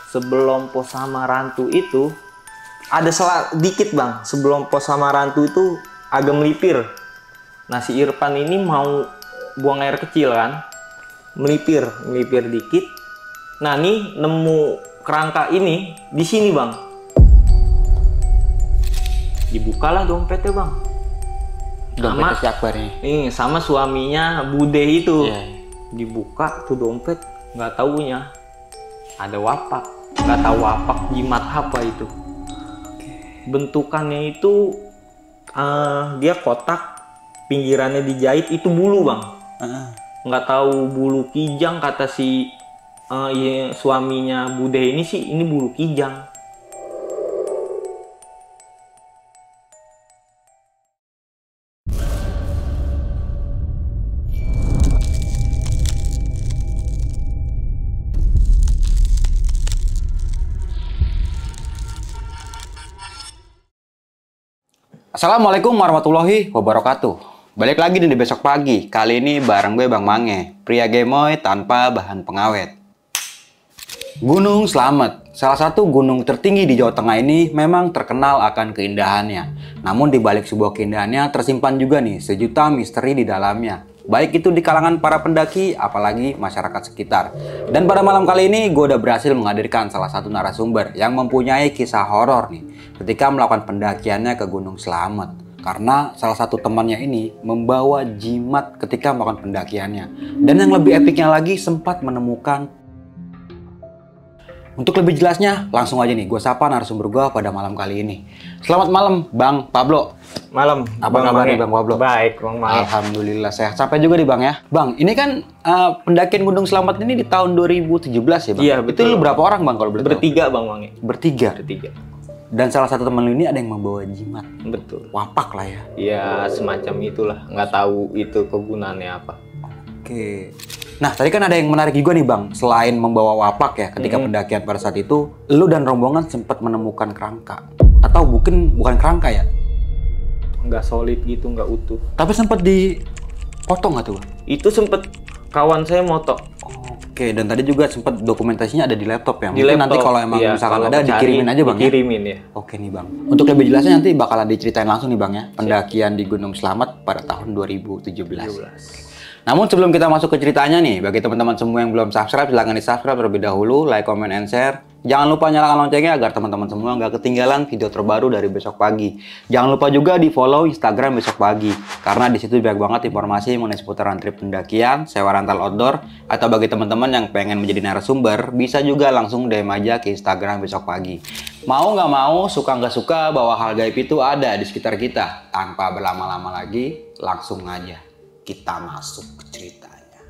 sebelum Pos Samarantu itu ada dikit bang. Sebelum Pos Samarantu itu agak melipir. Nah si Irfan ini mau buang air kecil kan, melipir dikit. Nah nih nemu kerangka ini di sini bang. Dibukalah dompetnya bang. Dompetnya si Akbar ini. Sama suaminya Bude itu. Iya. Dibuka tuh dompet, nggak taunya ada wapak. Nggak tahu wapak jimat apa itu. Bentukannya itu dia kotak, pinggirannya dijahit itu bulu bang. Nggak tahu bulu kijang, kata si suaminya Bude ini sih ini bulu kijang. Assalamualaikum warahmatullahi wabarakatuh. Balik lagi di Besok Pagi. Kali ini bareng gue Bang Mange, pria gemoy tanpa bahan pengawet. Gunung Slamet, salah satu gunung tertinggi di Jawa Tengah ini memang terkenal akan keindahannya. Namun di balik sebuah keindahannya tersimpan juga nih sejuta misteri di dalamnya. Baik itu di kalangan para pendaki, apalagi masyarakat sekitar. Dan pada malam kali ini gue udah berhasil menghadirkan salah satu narasumber yang mempunyai kisah horor nih ketika melakukan pendakiannya ke Gunung Slamet. Karena salah satu temannya ini membawa jimat ketika melakukan pendakiannya. Dan yang lebih epiknya lagi sempat menemukan. Untuk lebih jelasnya, langsung aja nih gue sapa narasumber gue pada malam kali ini. Selamat malam Bang Pablo. Malam. Apa kabar nih Bang Pablo? Baik Bang Mange. Alhamdulillah sehat. Sampai juga nih Bang ya. Bang, ini kan pendakian Gunung Slamet ini di tahun 2017 ya Bang? Iya betul. Itu lu berapa orang Bang kalau boleh tahu? Bertiga Bang Mange. Bertiga? Bertiga. Dan salah satu temen lu ini ada yang membawa jimat. Betul. Wapak lah ya. Ya semacam itulah. Nggak tahu itu kegunaannya apa. Oke. Nah tadi kan ada yang menarik juga nih Bang. Selain membawa wapak ya ketika pendakian pada saat itu, lu dan rombongan sempat menemukan kerangka. Atau bukan kerangka ya? Nggak solid gitu, nggak utuh. Tapi sempat dipotong nggak tuh Bang? Itu sempet kawan saya moto. Oke, dan tadi juga sempat dokumentasinya ada di laptop ya? Di Mungkin laptop, nanti kalau emang iya, misalkan kalau ada dikirimin aja Bang dikirimin ya? Oke nih Bang. Untuk lebih jelasnya nanti bakalan diceritain langsung nih Bang ya. Pendakian di Gunung Slamet pada tahun 2017. Namun sebelum kita masuk ke ceritanya nih, bagi teman-teman semua yang belum subscribe, silahkan di-subscribe terlebih dahulu, like, comment, and share. Jangan lupa nyalakan loncengnya agar teman-teman semua nggak ketinggalan video terbaru dari Besok Pagi. Jangan lupa juga di-follow Instagram Besok Pagi, karena di situ banyak banget informasi mengenai seputaran trip pendakian, sewa rental outdoor, atau bagi teman-teman yang pengen menjadi narasumber, bisa juga langsung DM aja ke Instagram Besok Pagi. Mau nggak mau, suka nggak suka, bahwa hal gaib itu ada di sekitar kita. Tanpa berlama-lama lagi, langsung aja kita masuk ke ceritanya.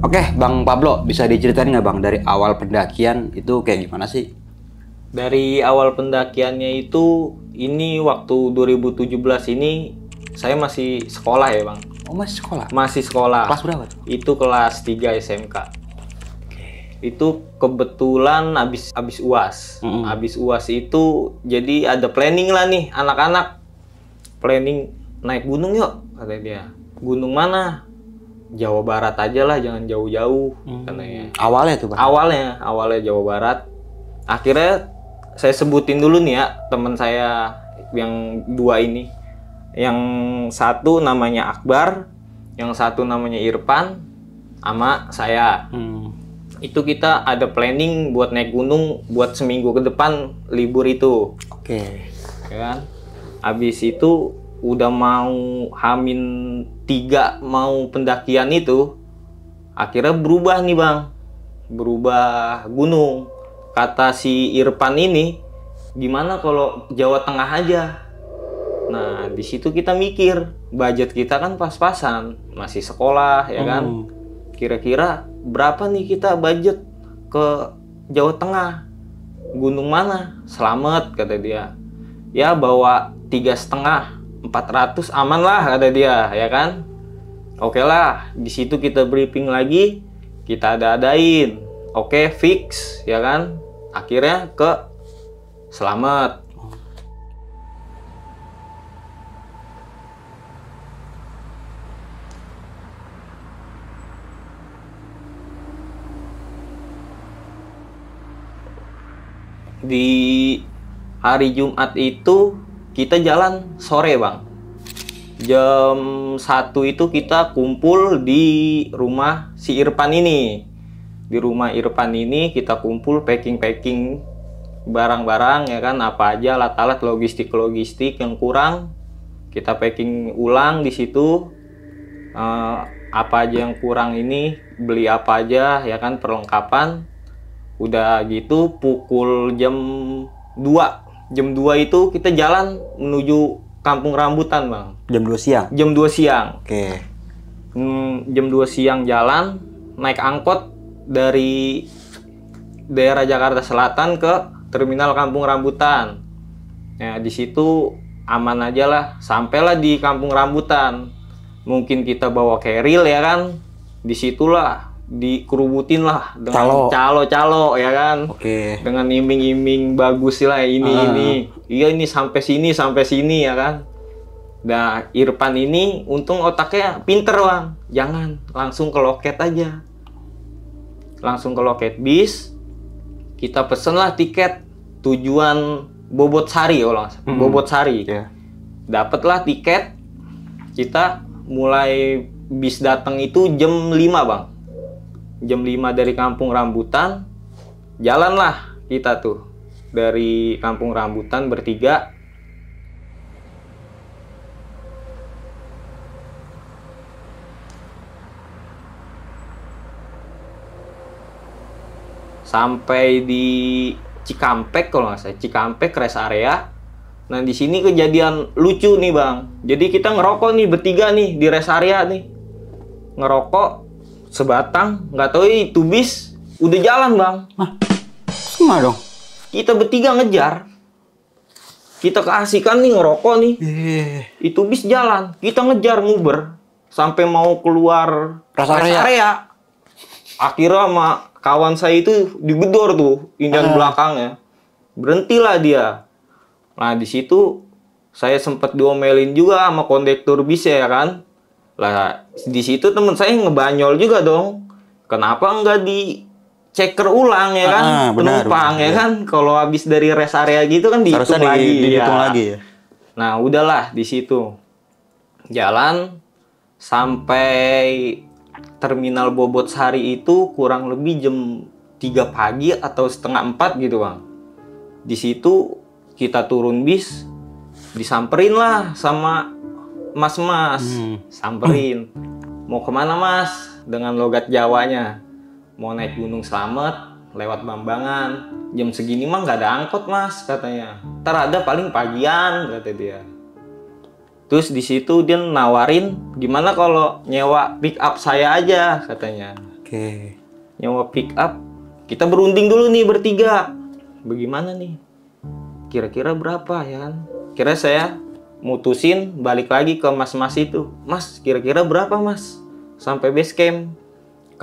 Oke, Bang Pablo, bisa diceritain nggak Bang dari awal pendakian itu kayak gimana sih? Dari awal pendakiannya itu, ini waktu 2017 ini saya masih sekolah ya Bang. Oh masih sekolah? Masih sekolah. Kelas berapa tuh? Itu kelas 3 SMK. Itu kebetulan habis UAS. Habis UAS itu jadi ada planning lah nih anak-anak. Planning naik gunung yuk, kata dia. Gunung mana? Jawa Barat aja lah, jangan jauh-jauh katanya. Awalnya tuh Bang? Awalnya Jawa Barat. Akhirnya saya sebutin dulu nih ya teman saya yang dua ini. Yang satu namanya Akbar, yang satu namanya Irfan, sama saya. Itu kita ada planning buat naik gunung buat seminggu ke depan libur itu. Oke. Ya kan? Habis itu udah mau Hamin 3 mau pendakian itu, akhirnya berubah nih Bang. Berubah gunung. Kata si Irfan ini, gimana kalau Jawa Tengah aja? Nah, di situ kita mikir, budget kita kan pas-pasan, masih sekolah ya kan. Kira-kira berapa nih kita budget ke Jawa Tengah? Gunung mana? Slamet kata dia. Ya bawa 3,5, 400 aman lah kata dia, ya kan. Oke lah, di situ kita briefing lagi, kita ada-adain. Oke, fix ya kan. Akhirnya ke Slamet. Di hari Jumat itu kita jalan sore bang. Jam 1 itu kita kumpul di rumah si Irfan ini. Di rumah Irfan ini kita kumpul packing barang-barang ya kan, apa aja alat-alat logistik yang kurang kita packing ulang di situ. Apa aja yang kurang ini beli apa aja ya kan, perlengkapan. Udah gitu pukul jam 2 itu kita jalan menuju Kampung Rambutan bang. Jam 2 siang? Jam 2 siang. Oke. Jam 2 siang jalan, naik angkot dari daerah Jakarta Selatan ke terminal Kampung Rambutan. Nah di situ aman aja lah, sampailah di Kampung Rambutan. Mungkin kita bawa keril ya kan, disitulah dikerubutin lah dengan calo ya kan. Oke. Dengan iming-iming bagus lah ini. Iya ini sampai sini ya kan. Nah Irfan ini untung otaknya pinter bang. Jangan langsung ke loket aja. Langsung ke loket bis. Kita pesen lah tiket tujuan Bobotsari Bobotsari. Yeah. Dapatlah tiket. Kita mulai bis datang itu jam 5 bang. Jam 5 dari Kampung Rambutan, jalanlah kita tuh dari Kampung Rambutan bertiga. Sampai di Cikampek kalau nggak salah, Cikampek rest area. Nah di sini kejadian lucu nih bang. Jadi kita ngerokok nih bertiga nih di rest area nih, ngerokok sebatang, nggak tahu itu bis udah jalan bang. Sama dong. Kita bertiga ngejar. Kita keasikan nih ngerokok nih. Itu bis jalan, kita ngejar nguber sampai mau keluar rest area. Akhirnya sama kawan saya itu digedor tuh injak belakangnya. Berhentilah dia. Nah di situ saya sempat diomelin juga sama kondektur bis ya kan. Lah di situ temen saya ngebanyol juga dong. Kenapa nggak diceker ulang ya kan, penumpang ya kan? Kalau habis dari rest area gitu kan dihitung lagi. Ya. Nah udahlah di situ jalan sampai terminal Bobotsari itu kurang lebih jam 3 pagi atau setengah 4 gitu bang. Di situ kita turun bis, disamperin lah sama mas-mas, samperin. Mau kemana mas? Dengan logat Jawanya. Mau naik Gunung Slamet, lewat Bambangan. Jam segini mah nggak ada angkot mas, katanya. Ntar ada paling pagian, kata dia. Terus di situ dia nawarin, gimana kalau nyewa pick up saya aja, katanya. Oke. Nyewa pick up, kita berunding dulu nih bertiga. Bagaimana nih? Kira-kira berapa ya kan? Kira saya mutusin balik lagi ke mas-mas itu. Mas, kira-kira berapa mas? Sampai base camp.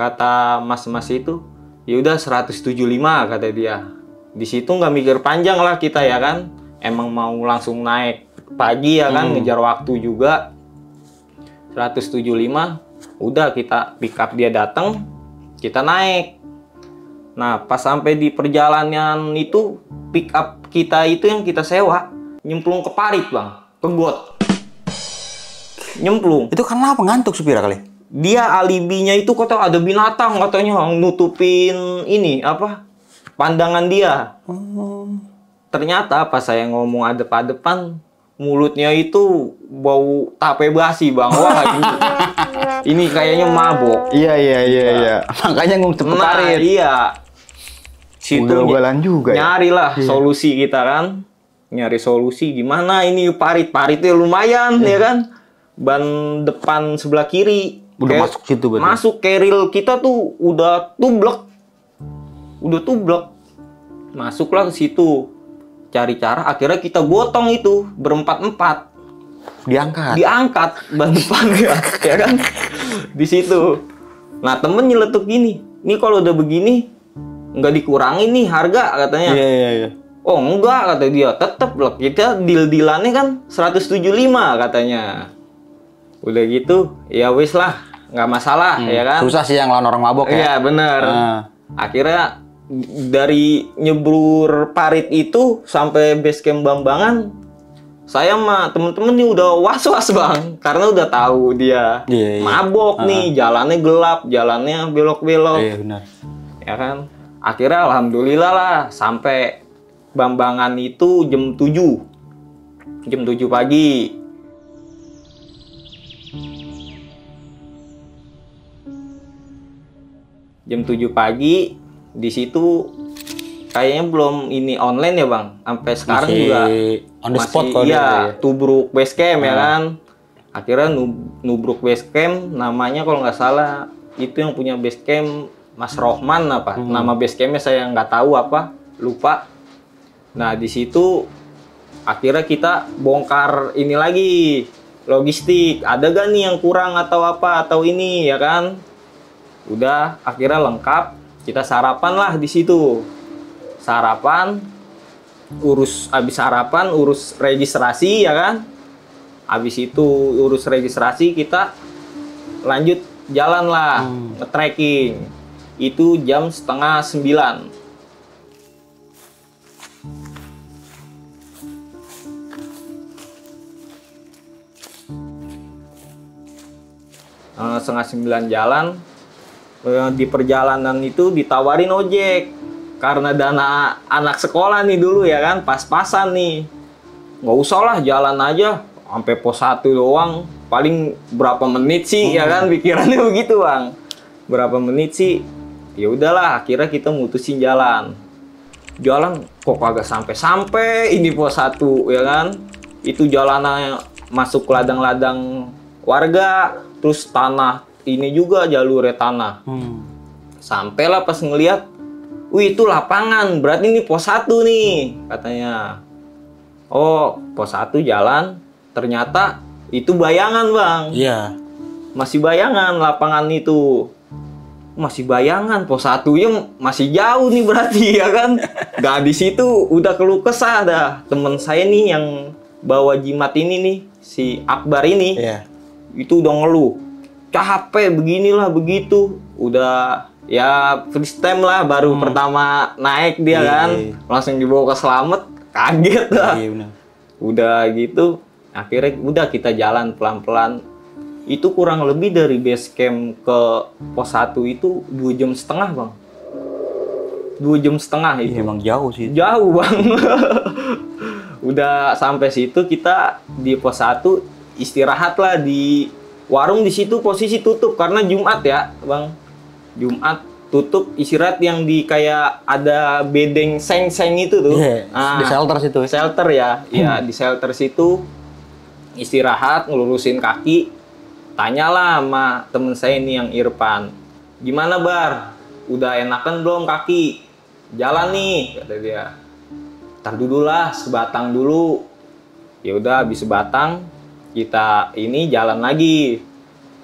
Kata mas-mas itu, ya udah 175 kata dia. Di situ nggak mikir panjang lah kita ya kan. Emang mau langsung naik pagi ya kan, ngejar waktu juga. 175, udah kita pick up dia datang, kita naik. Nah, pas sampai di perjalanan itu, pick up kita itu yang kita sewa nyemplung ke parit bang. Ke got. Nyemplung. Itu kenapa ngantuk supir kali? Dia alibinya itu kata ada binatang katanya nutupin ini apa? Pandangan dia. Ternyata pas saya ngomong adep-adepan, mulutnya itu bau tape basi bang. Wah ini kayaknya mabok. Iya. Makanya ngumpet ke parit. Iya. Situ ugal-ugalan juga. Nyarilah solusi kita kan. Nyari solusi gimana ini paritnya lumayan ya kan. Ban depan sebelah kiri udah masuk situ berarti. Masuk keril kita tuh udah tublek. Masuklah ke situ. Cari cara akhirnya kita gotong itu berempat-empat. Diangkat ban depannya ya kan. di situ. Nah temen nyeletuk gini, nih kalau udah begini nggak dikurangin nih harga katanya. Iya. Oh enggak kata dia, tetep lah kita deal-dealannya kan 175 katanya. Udah gitu, ya wis lah, nggak masalah ya kan. Susah sih yang lawan orang mabok ya. Iya bener. Akhirnya dari nyebrur parit itu sampai base camp Bambangan, saya mah temen-temen nih udah was-was bang, karena udah tahu dia mabok nih, jalannya gelap, jalannya belok-belok. Iya benar. Ya kan. Akhirnya alhamdulillah lah sampai Bambangan itu jam 7 pagi. Jam 7 pagi di situ kayaknya belum ini online ya bang, sampai sekarang masih juga on the spot masih iya tubruk base camp ya kan. Akhirnya nubruk base camp, namanya kalau nggak salah itu yang punya base camp Mas Rohman apa, nama base campnya saya nggak tahu apa, lupa. Nah di situ akhirnya kita bongkar ini lagi logistik, ada gak nih yang kurang atau apa atau ini ya kan. Udah akhirnya lengkap, kita sarapan lah di situ. Sarapan, habis sarapan urus registrasi ya kan. Habis itu urus registrasi kita lanjut jalan lah, nge-trekking. Itu jam 8:30. 8:30 jalan. Di perjalanan itu ditawarin ojek karena dana anak sekolah nih dulu ya kan, pas-pasan nih. Nggak usah lah, jalan aja sampai pos 1 doang, paling berapa menit sih ya kan, pikirannya begitu bang. Berapa menit sih, ya udahlah. Akhirnya kita mutusin jalan kok kagak sampai ini pos 1 ya kan. Itu jalannya masuk ladang-ladang warga, terus tanah ini juga jalurnya tanah. Sampailah pas ngelihat, wih itu lapangan, berarti ini pos 1 nih katanya. Oh pos 1 jalan, ternyata itu bayangan bang. Iya. Masih bayangan lapangan itu. Masih bayangan, pos 1-nya masih jauh nih berarti ya kan. Gak di situ udah keluh kesah dah. Temen saya nih yang bawa jimat ini nih, si Akbar ini. Iya. Itu udah ngeluh. Capek beginilah begitu. Udah ya first time lah, baru pertama naik dia kan. Langsung dibawa ke Slamet, kaget dah. Iya benar. Udah gitu, akhirnya udah kita jalan pelan-pelan. Itu kurang lebih dari base camp ke pos 1 itu 2,5 jam bang. 2,5 jam itu. Emang jauh sih. Jauh bang. Udah sampai situ kita di pos 1 istirahat lah di warung. Di situ posisi tutup karena Jumat ya bang. Jumat tutup, istirahat yang di kayak ada bedeng seng-seng itu tuh. Di shelter situ. Shelter ya. Iya di shelter situ istirahat, ngelurusin kaki. Tanyalah sama temen saya ini yang Irfan, gimana Bar? Udah enakan belum kaki? Jalan nih, kata dia. Ntar dulu lah, sebatang dulu. Ya udah, habis sebatang kita ini jalan lagi.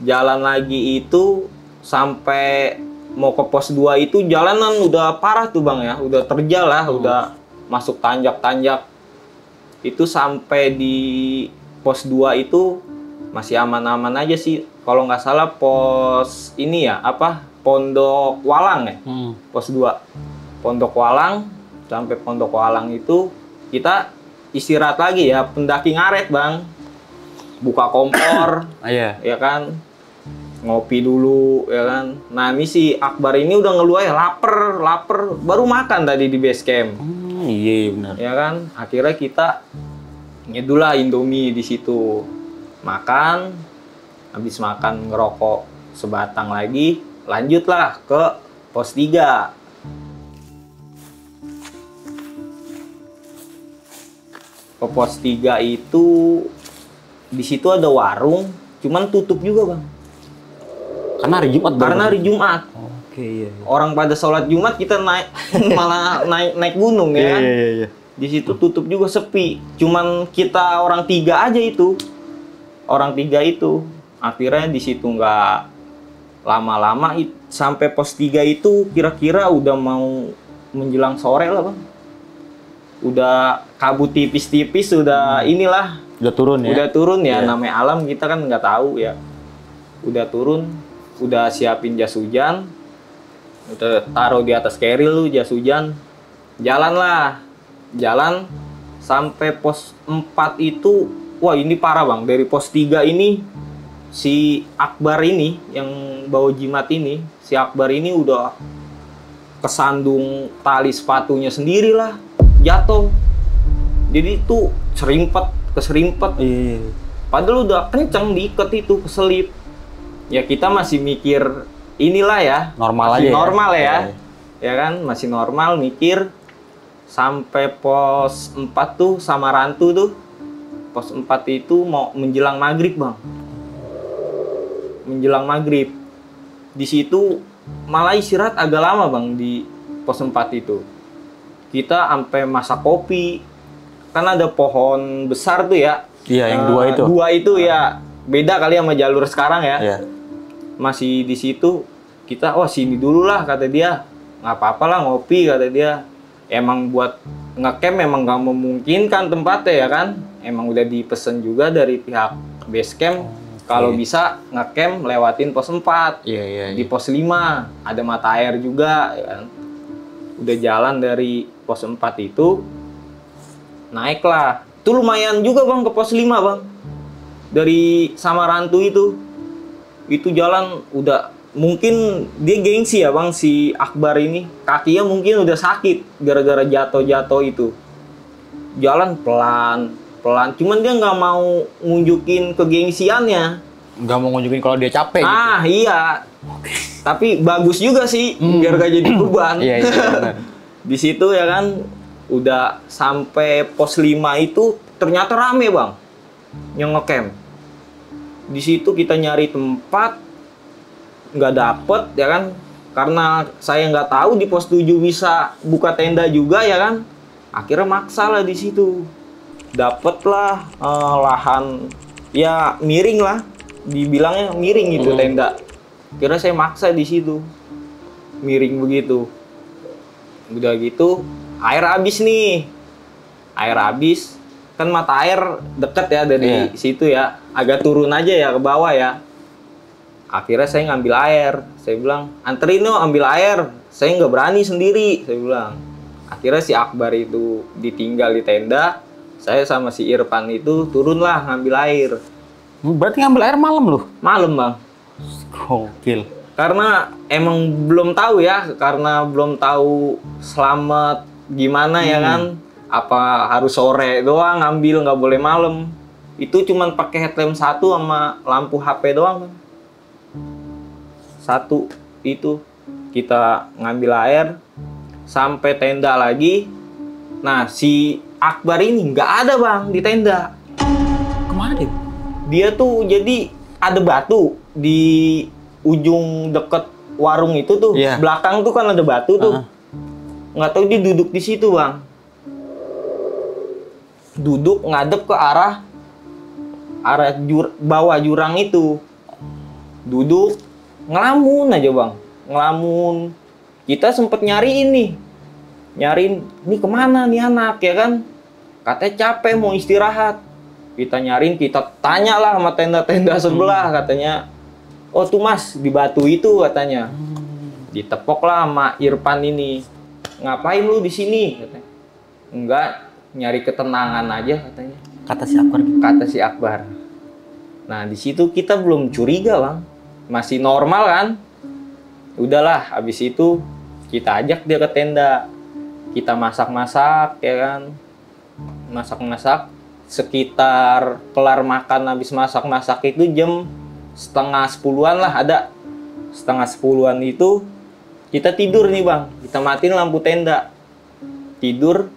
Jalan lagi itu sampai mau ke pos 2 itu jalanan udah parah tuh bang ya, udah terjal lah, udah masuk tanjak-tanjak. Itu sampai di pos 2 itu masih aman-aman aja sih. Kalau nggak salah pos ini ya, apa? Pondok Walang ya? Pos 2. Pondok Walang, sampai Pondok Walang itu kita istirahat lagi ya, pendaki ngaret bang. Buka kompor, ya kan? Ngopi dulu, ya kan? Nah ini si Akbar ini udah ngeluh ya, lapar, baru makan tadi di base camp. Iya benar. Ya kan? Akhirnya kita nyedulah Indomie di situ. Makan, habis makan ngerokok sebatang lagi, lanjutlah ke pos 3. Ke pos 3 itu di situ ada warung, cuman tutup juga bang. Karena hari Jumat. Karena hari Jumat. Oke, iya. Orang pada sholat Jumat kita naik malah naik gunung ya kan. Iya. Di situ tutup juga, sepi. Cuman kita orang 3 aja itu. Orang 3 itu. Akhirnya di situ nggak Lama-lama sampai pos 3 itu kira-kira udah mau menjelang sore lah bang. Udah kabut tipis-tipis, udah inilah. Udah turun ya? Udah turun ya, Iya. namanya alam kita kan nggak tahu ya. Udah turun, udah siapin jas hujan, udah taruh di atas keril lu jas hujan. Jalan lah, jalan sampai pos 4 itu, wah ini parah bang. Dari pos 3 ini, si Akbar ini, yang bawa jimat ini, si Akbar ini udah kesandung tali sepatunya sendiri lah, jatuh. Jadi itu keserimpet. Iya. Padahal udah kenceng diikat itu, keselip. Ya kita masih mikir inilah ya. Normal masih aja ya? normal ya. Iya. Ya kan, masih normal mikir. Sampai pos 4 tuh sama Rantu tuh. Pos 4 itu mau menjelang maghrib bang. Menjelang maghrib. Di situ malah istirahat agak lama bang di pos 4 itu. Kita sampai masak kopi. Kan ada pohon besar tuh ya. Iya, yang dua itu. Dua itu ya. Beda kali sama jalur sekarang ya. Iya. Masih di situ kita, oh sini dulu lah kata dia. Nggak apa-apa lah ngopi kata dia. Emang buat ngecamp memang nggak memungkinkan tempatnya ya kan. Emang udah dipesen juga dari pihak base camp. Kalau bisa ngecamp lewatin pos 4. Iya. Di pos 5 ada mata air juga ya kan. Udah jalan dari pos 4 itu, naiklah. Itu lumayan juga bang ke pos 5 bang. Dari Samarantu itu jalan udah, mungkin dia gengsi ya bang si Akbar ini. Kakinya mungkin udah sakit gara-gara jatuh-jatuh itu. Jalan pelan. Cuman dia nggak mau nunjukin kegengsiannya. Nggak mau nunjukin kalau dia capek gitu. Iya. Tapi bagus juga sih, biar gak jadi beban. Iya, benar. Di situ ya kan, udah sampai pos 5 itu ternyata rame bang, yang ngecamp. Di situ kita nyari tempat, nggak dapet ya kan, karena saya nggak tahu di pos 7 bisa buka tenda juga ya kan. Akhirnya maksa lah di situ. Dapatlah lahan, ya miring lah, dibilangnya miring gitu tenda. Kira saya maksa di situ, miring begitu. Udah gitu, air habis nih. Air habis, kan mata air deket ya dari situ ya. Agak turun aja ya ke bawah ya. Akhirnya saya ngambil air. Saya bilang, anterin no ambil air. Saya nggak berani sendiri, saya bilang. Akhirnya si Akbar itu ditinggal di tenda. Saya sama si Irfan itu turunlah ngambil air. Berarti ngambil air malam loh? Malam bang. Gokil. Karena emang belum tahu ya, karena belum tahu selamat gimana ya kan. Apa harus sore doang ngambil, nggak boleh malam. Itu cuman pakai headlamp 1 sama lampu HP doang kan. 1 itu kita ngambil air sampai tenda lagi. Nah si Akbar ini nggak ada bang di tenda. Kemana dia? Dia tuh jadi ada batu di ujung deket warung itu tuh. Belakang tuh kan ada batu tuh. Nggak tahu dia duduk di situ bang. Duduk ngadep ke arah bawah jurang itu. Duduk ngelamun aja bang, ngelamun. Kita sempet nyariin ini kemana nih anak ya kan? Katanya capek mau istirahat. Kita nyariin, kita tanya lah sama tenda-tenda sebelah katanya. Oh tuh mas di batu itu katanya. Ditepok lah sama Irfan ini. Ngapain lu di sini? Katanya. Enggak, nyari ketenangan aja katanya. Kata si Akbar. Kata si Akbar. Nah di situ kita belum curiga bang, masih normal kan. Udahlah, habis itu kita ajak dia ke tenda. Kita masak-masak ya kan, masak-masak. Sekitar kelar makan habis masak-masak itu jam setengah 10-an lah ada. Setengah 10-an itu kita tidur nih bang, kita matiin lampu tenda. Tidur.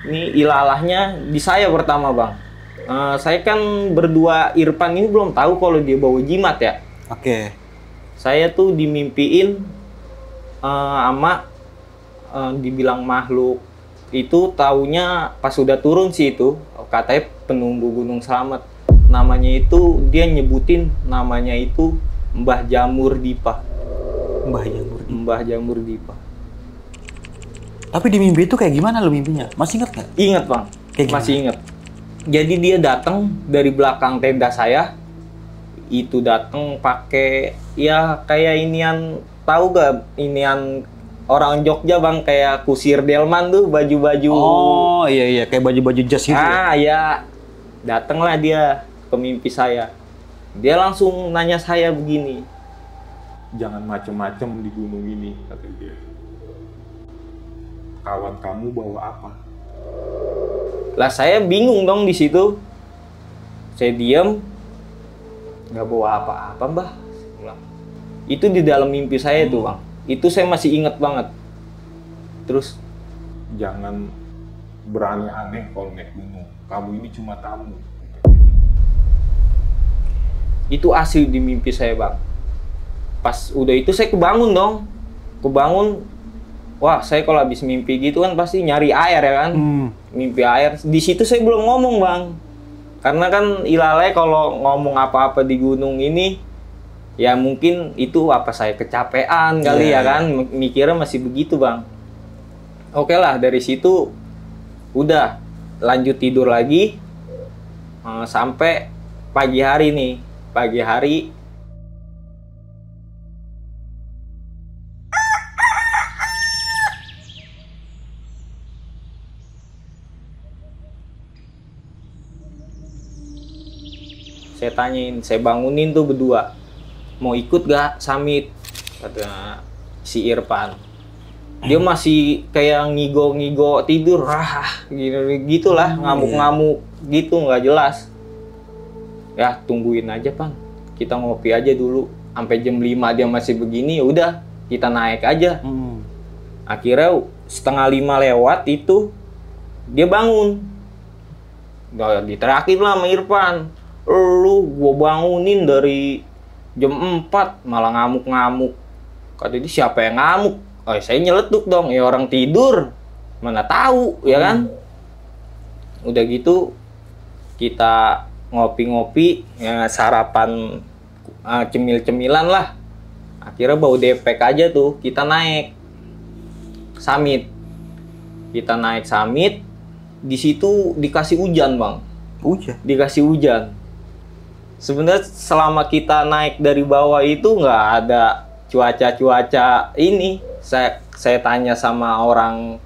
Ini ilalahnya di saya pertama bang. Saya kan berdua, Irfan ini belum tahu kalau dia bawa jimat ya. Oke. Saya tuh dimimpiin sama dibilang makhluk itu, taunya pas sudah turun sih itu katanya penunggu Gunung Slamet. Namanya itu dia nyebutin namanya itu Mbah Jamur Dipa. Mbah Jamur Dipa. Tapi di mimpi itu kayak gimana lo mimpinya? Masih inget nggak? Ingat bang, masih inget. Jadi dia datang dari belakang tenda saya. Itu datang pakai ya kayak inian, tahu gak inian orang Jogja bang, kayak kusir delman tuh, baju-baju. Oh iya kayak baju-baju jas gitu. Ya datanglah dia ke mimpi saya. Dia langsung nanya saya begini, Jangan macem-macem di gunung ini, kata dia. Kawan kamu bawa apa? lah saya bingung dong di situ. Saya diam, nggak bawa apa-apa mbah. Saya bilang. Itu di dalam mimpi saya tuh bang. Itu saya masih ingat banget. Terus Jangan berani aneh kalau naik gunung. Kamu ini cuma tamu. itu asli di mimpi saya bang. Pas udah itu saya kebangun dong. Kebangun, wah saya kalau habis mimpi gitu kan pasti nyari air ya kan. Mimpi air. Di situ saya belum ngomong bang. Karena kan ilalai kalau ngomong apa-apa di gunung ini, ya mungkin itu apa saya kecapean kali ya kan. Mikirnya masih begitu bang. Oke lah dari situ udah lanjut tidur lagi sampai pagi hari nih. Pagi hari saya tanyain, saya bangunin tuh berdua, mau ikut gak summit, kata si Irfan. Dia masih kayak ngigo-ngigo tidur, gitulah, ngamuk-ngamuk gitu, nggak jelas. Ya tungguin aja Pan, kita ngopi aja dulu, sampai jam 5 dia masih begini, ya udah kita naik aja. Akhirnya setengah 5 lewat itu dia bangun, udah diterakin lah sama Irfan. Lu gua bangunin dari jam 4 malah ngamuk-ngamuk. Kata dia, siapa yang ngamuk? Oh, saya nyeletuk dong, ya orang tidur mana tahu ya kan. Udah gitu kita ngopi-ngopi ya, sarapan cemil-cemilan lah. Akhirnya bau depek aja tuh, kita naik summit. Kita naik summit, di situ dikasih hujan bang. Dikasih hujan. Sebenarnya selama kita naik dari bawah itu nggak ada cuaca ini. Saya tanya sama orang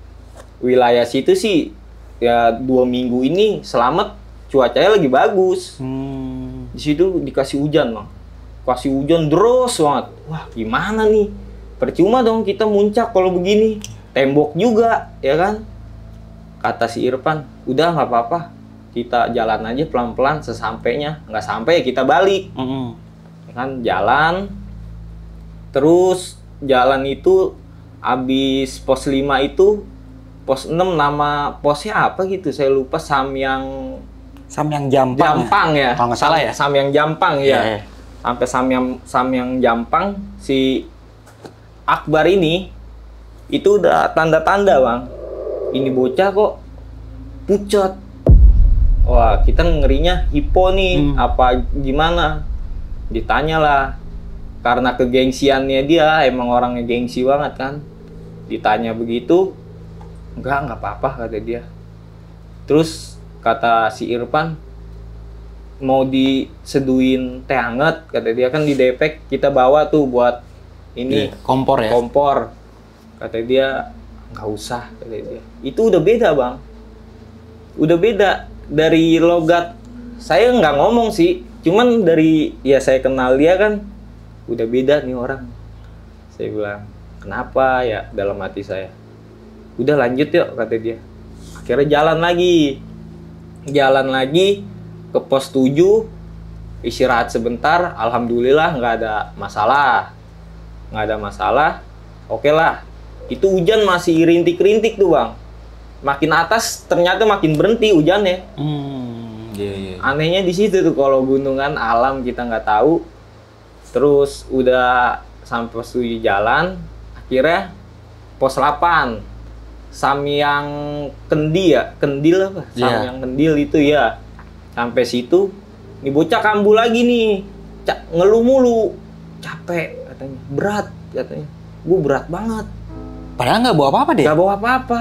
wilayah situ sih, ya 2 minggu ini selamat cuacanya lagi bagus. Di situ dikasih hujan bang. Kasih hujan terus banget. Wah gimana nih? Percuma dong kita muncak kalau begini. Tembok juga ya kan. Kata si Irfan, udah nggak apa-apa. Kita jalan aja pelan-pelan, sesampainya nggak sampai ya kita balik. Kan jalan, terus jalan itu abis pos 5 itu pos 6 nama posnya apa gitu saya lupa, Samyang Jampang ya kalau nggak salah ya. Samyang Jampang ya. Sampai Samyang Jampang si Akbar ini itu udah tanda-tanda bang, ini bocah kok pucat. Wah, kita ngerinya hipo nih, apa gimana? Ditanyalah, karena kegengsiannya dia, emang orangnya gengsi banget kan. Ditanya begitu, enggak apa-apa kata dia. Terus kata si Irfan, mau diseduin teh hangat, kata dia kan di Depek kita bawa tuh buat ini kompor ya. Kompor. Kata dia, nggak usah, kata dia. Itu udah beda bang. Udah beda. Dari logat saya nggak ngomong sih, cuman dari ya saya kenal dia kan udah beda nih orang. Saya bilang kenapa ya, dalam hati saya udah lanjut yuk kata dia. Akhirnya jalan lagi ke pos 7, istirahat sebentar. Alhamdulillah nggak ada masalah. Oke lah, itu hujan masih rintik-rintik tuh bang. Makin atas ternyata makin berhenti hujannya. Anehnya di situ tuh, kalau gunungan alam kita nggak tahu. Terus udah sampai pos 7 jalan, akhirnya pos 8 Samyang Kendi ya, Kendil apa? Iya. Samyang Kendil itu ya. Sampai situ, nih bocah kambuh lagi nih, ngeluh mulu, capek katanya, berat katanya, gue berat banget. Padahal nggak bawa apa-apa deh. Gak bawa apa-apa,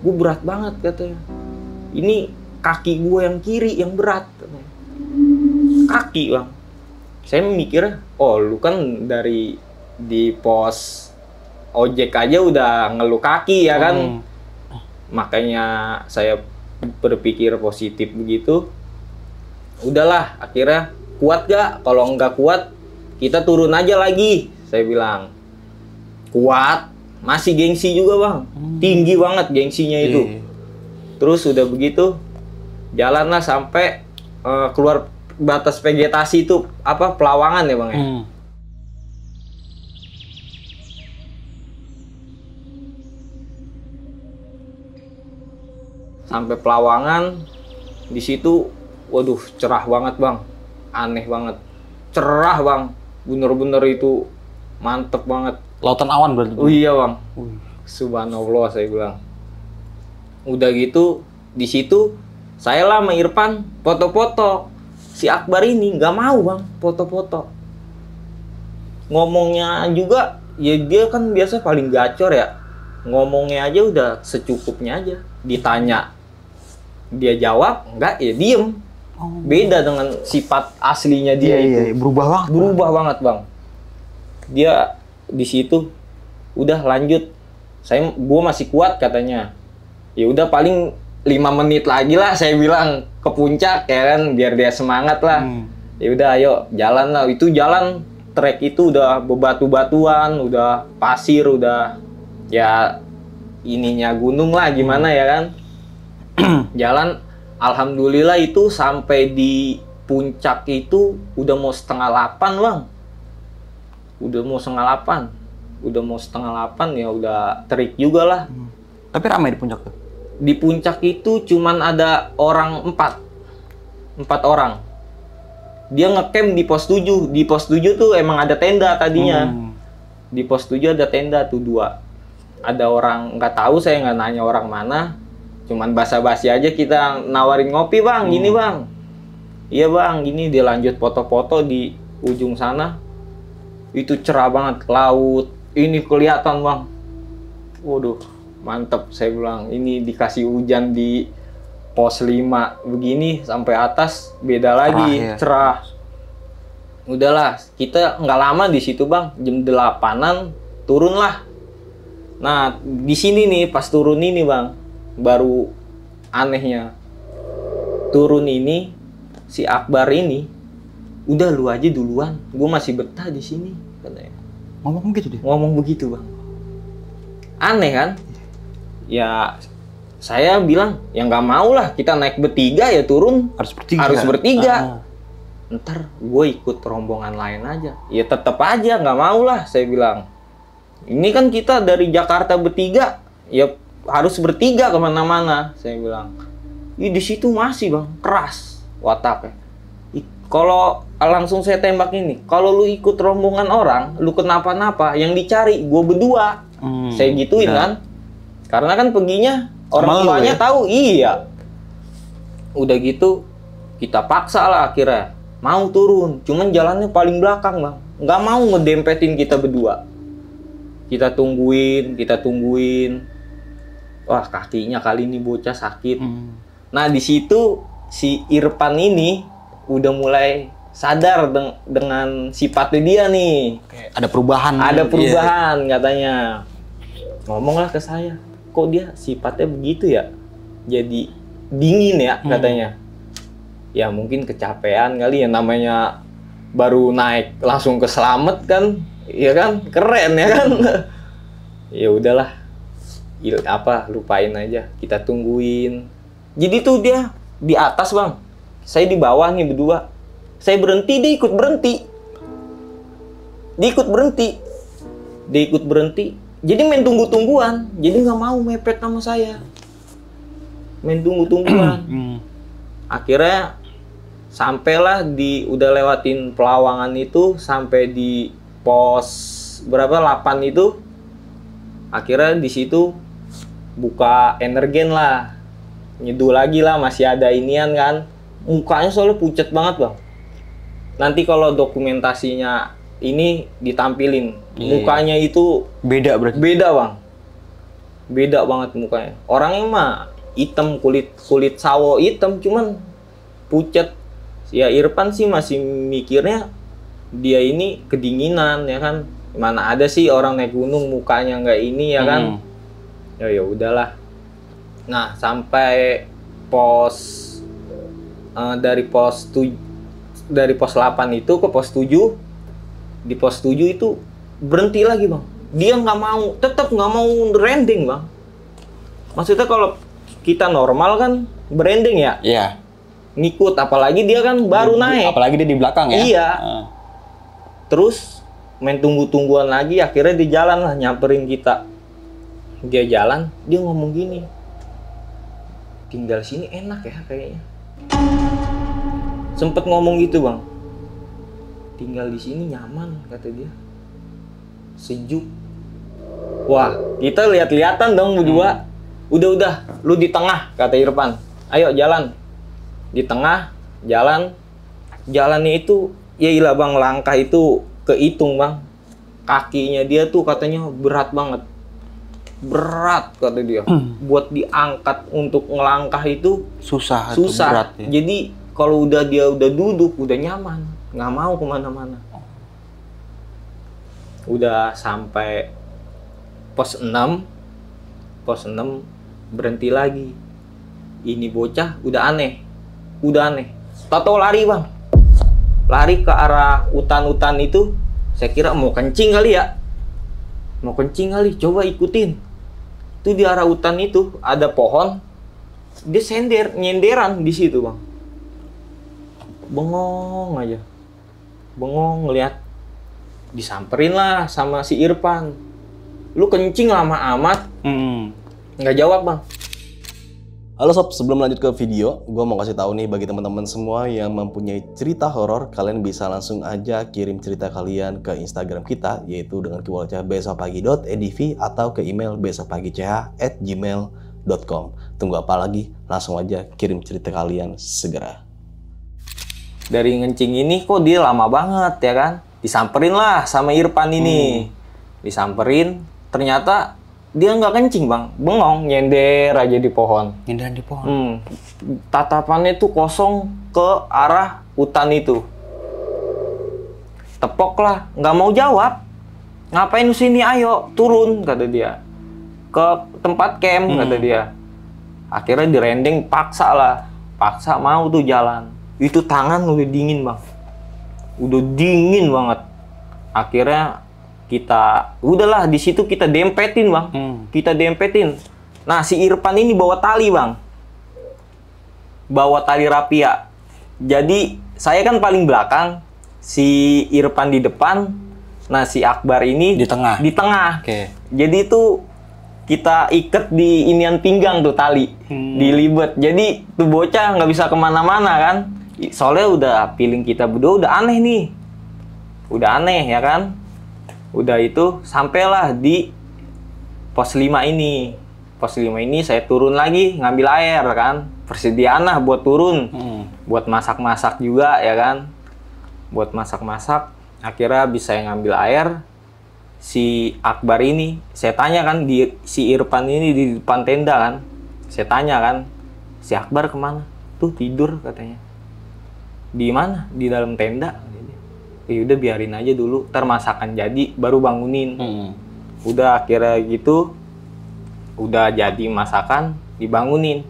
gue berat banget katanya. Ini kaki gue yang kiri yang berat, katanya. Kaki bang. Saya mikirnya, oh lu kan dari di pos ojek aja udah ngeluh kaki ya kan. Makanya saya berpikir positif begitu. Udahlah, akhirnya kuat gak? Kalau nggak kuat, kita turun aja lagi. Saya bilang, kuat, masih gengsi juga bang. Tinggi banget gengsinya itu. Iya. Terus udah begitu, jalanlah sampai keluar batas vegetasi itu, apa, Pelawangan ya bang ya? Sampai Pelawangan, di situ, waduh, cerah banget bang, aneh banget, cerah bang, bener-bener itu mantep banget. Lautan awan berarti. Oh iya bang, subhanallah saya bilang. Udah gitu, di situ saya lah sama Irfan foto-foto. Si Akbar ini nggak mau bang foto-foto. Ngomongnya juga, ya dia kan biasa paling gacor ya. Ngomongnya aja udah secukupnya aja. Ditanya, dia jawab, enggak ya diem. Beda dengan sifat aslinya dia itu. Iya, berubah banget. Berubah banget bang. Dia di situ udah lanjut. Gua masih kuat katanya. Ya udah paling 5 menit lagi lah saya bilang ke puncak ya kan, biar dia semangat lah. Ya udah ayo jalan lah. Itu jalan trek itu udah bebatu-batuan, udah pasir, udah ya ininya gunung lah gimana ya kan. Jalan alhamdulillah itu sampai di puncak itu udah mau 7:30 bang. Udah mau 7:30. Udah mau 7:30 ya udah terik juga lah. Tapi ramai di puncak tuh. Di puncak itu cuman ada orang 4 orang. Dia ngecamp di pos 7. Di pos 7 tuh emang ada tenda tadinya. Di pos 7 ada tenda tuh 2. Ada orang, nggak tahu, saya nggak nanya orang mana. Cuman basa-basi aja kita nawarin ngopi bang, gini bang. Iya bang, gini. Dia lanjut foto-foto di ujung sana. Itu cerah banget, laut. Ini kelihatan bang. Waduh. Mantep, saya bilang. Ini dikasih hujan di pos 5 begini sampai atas beda lagi, cerah. Udahlah, kita nggak lama di situ bang, jam 8-an turunlah. Nah di sini nih pas turun ini bang, baru anehnya. Turun ini si Akbar ini, udah lu aja duluan, gue masih betah di sini katanya. Ngomong gitu deh. Ngomong begitu bang. Aneh kan? Ya saya bilang ya nggak mau lah, kita naik bertiga ya turun harus bertiga. Ntar gue ikut rombongan lain aja. Ya tetap aja nggak mau lah, saya bilang. Ini kan kita dari Jakarta bertiga, ya harus bertiga kemana-mana, saya bilang. Di situ masih bang keras wataknya. Kalau langsung saya tembak ini, kalau lu ikut rombongan orang, lu kenapa-napa, yang dicari gue berdua. Saya gituin kan. Karena kan perginya orang tuanya tahu, iya. Udah gitu kita paksa lah akhirnya mau turun, cuman jalannya paling belakang bang, nggak mau ngedempetin kita berdua. Kita tungguin, wah kakinya kali ini bocah sakit. Nah di situ si Irfan ini udah mulai sadar dengan sifatnya dia nih. Ada perubahan. Ada perubahan katanya. Ngomonglah ke saya, kok dia sifatnya begitu ya? Jadi dingin ya katanya. Ya mungkin kecapean kali ya, namanya baru naik langsung ke Slamet kan. Iya kan? Keren ya kan? Ya udahlah. Lupain aja. Kita tungguin. Jadi tuh dia di atas, Bang. Saya di bawah nih berdua. Saya berhenti, dia ikut berhenti. Jadi main tunggu-tungguan. Jadi nggak mau mepet sama saya. Main tunggu-tungguan. Akhirnya sampailah udah lewatin Pelawangan itu, sampai di pos berapa 8 itu. Akhirnya di situ buka energen lah, nyeduh lagi lah, masih ada inian kan. Mukanya soalnya pucat banget bang. Nanti kalau dokumentasinya ini ditampilin, mukanya itu Beda berarti. beda bang, beda banget mukanya. Orangnya mah hitam, kulit sawo hitam, cuman pucat. Ya Irfan sih masih mikirnya dia ini kedinginan ya kan. Mana ada sih orang naik gunung mukanya nggak ini ya kan. Ya udahlah. Nah sampai dari pos 8 itu ke pos 7. Di pos 7 itu berhenti lagi bang. Dia nggak mau, tetap nggak mau branding bang. Maksudnya kalau kita normal kan branding ya, Iya. ngikut. Apalagi dia kan baru naik. Apalagi dia di belakang ya. Iya. Terus main tunggu-tungguan lagi, akhirnya di jalan lah nyamperin kita. Dia jalan, dia ngomong gini, tinggal sini enak ya kayaknya. Sempet ngomong gitu bang, tinggal di sini nyaman kata dia, sejuk. Wah kita lihat-lihatan dong berdua. Udah lu di tengah kata Irfan, ayo jalan. Di tengah jalan, jalannya itu ya ilah bang, langkah itu kehitung bang. Kakinya dia tuh katanya berat banget, berat kata dia. Buat diangkat untuk ngelangkah itu Susah. susah. Berat, ya. Jadi kalau dia udah duduk udah nyaman, nggak mau kemana-mana. Udah sampai pos 6 berhenti lagi. Ini bocah udah aneh. Tahu lari bang, lari ke arah hutan-hutan itu. Saya kira mau kencing kali ya, coba ikutin. Itu di arah hutan itu ada pohon, dia nyenderan di situ bang. Bengong aja, ngeliat. Disamperin lah sama si Irfan, lu kencing lama amat. Nggak jawab bang. Halo sob, sebelum lanjut ke video, gue mau kasih tahu nih bagi teman-teman semua yang mempunyai cerita horor, kalian bisa langsung aja kirim cerita kalian ke Instagram kita, yaitu dengan keywordnya besokpagi.edv atau ke email besokpagi.ch@gmail.com. Tunggu apa lagi? Langsung aja kirim cerita kalian segera. Dari ngencing ini kok dia lama banget ya kan? Disamperin lah sama Irfan ini. Disamperin, ternyata dia nggak kencing bang, bengong, nyender aja di pohon. Nyenderan di pohon. Tatapannya tuh kosong ke arah hutan itu. Tepok lah, nggak mau jawab. Ngapain sini? Ayo turun kata dia. Ke tempat camp kata dia. Akhirnya direndeng, paksa mau tuh jalan. Itu tangan udah dingin bang, udah dingin banget. Akhirnya kita udahlah di situ kita dempetin bang, kita dempetin. Nah si Irfan ini bawa tali bang, bawa tali rapia. Jadi saya kan paling belakang, si Irfan di depan, nah si Akbar ini Di tengah. Oke. Jadi itu kita ikat di inian pinggang tuh tali, dilibet. Jadi tuh bocah nggak bisa kemana-mana kan. Soalnya udah feeling kita berdua udah aneh nih, udah aneh ya kan. Udah itu sampailah di pos 5 ini. Pos 5 ini saya turun lagi ngambil air kan. Persediaan lah buat turun. Buat masak-masak juga ya kan. Buat masak-masak. Akhirnya bisa saya ngambil air. Si Akbar ini, saya tanya kan, si Irfan ini di depan tenda kan. Saya tanya kan, si Akbar kemana? Tuh tidur katanya. Di mana? Di dalam tenda. Ya udah biarin aja dulu, ntar masakan jadi baru bangunin. Udah akhirnya gitu, udah jadi masakan, dibangunin.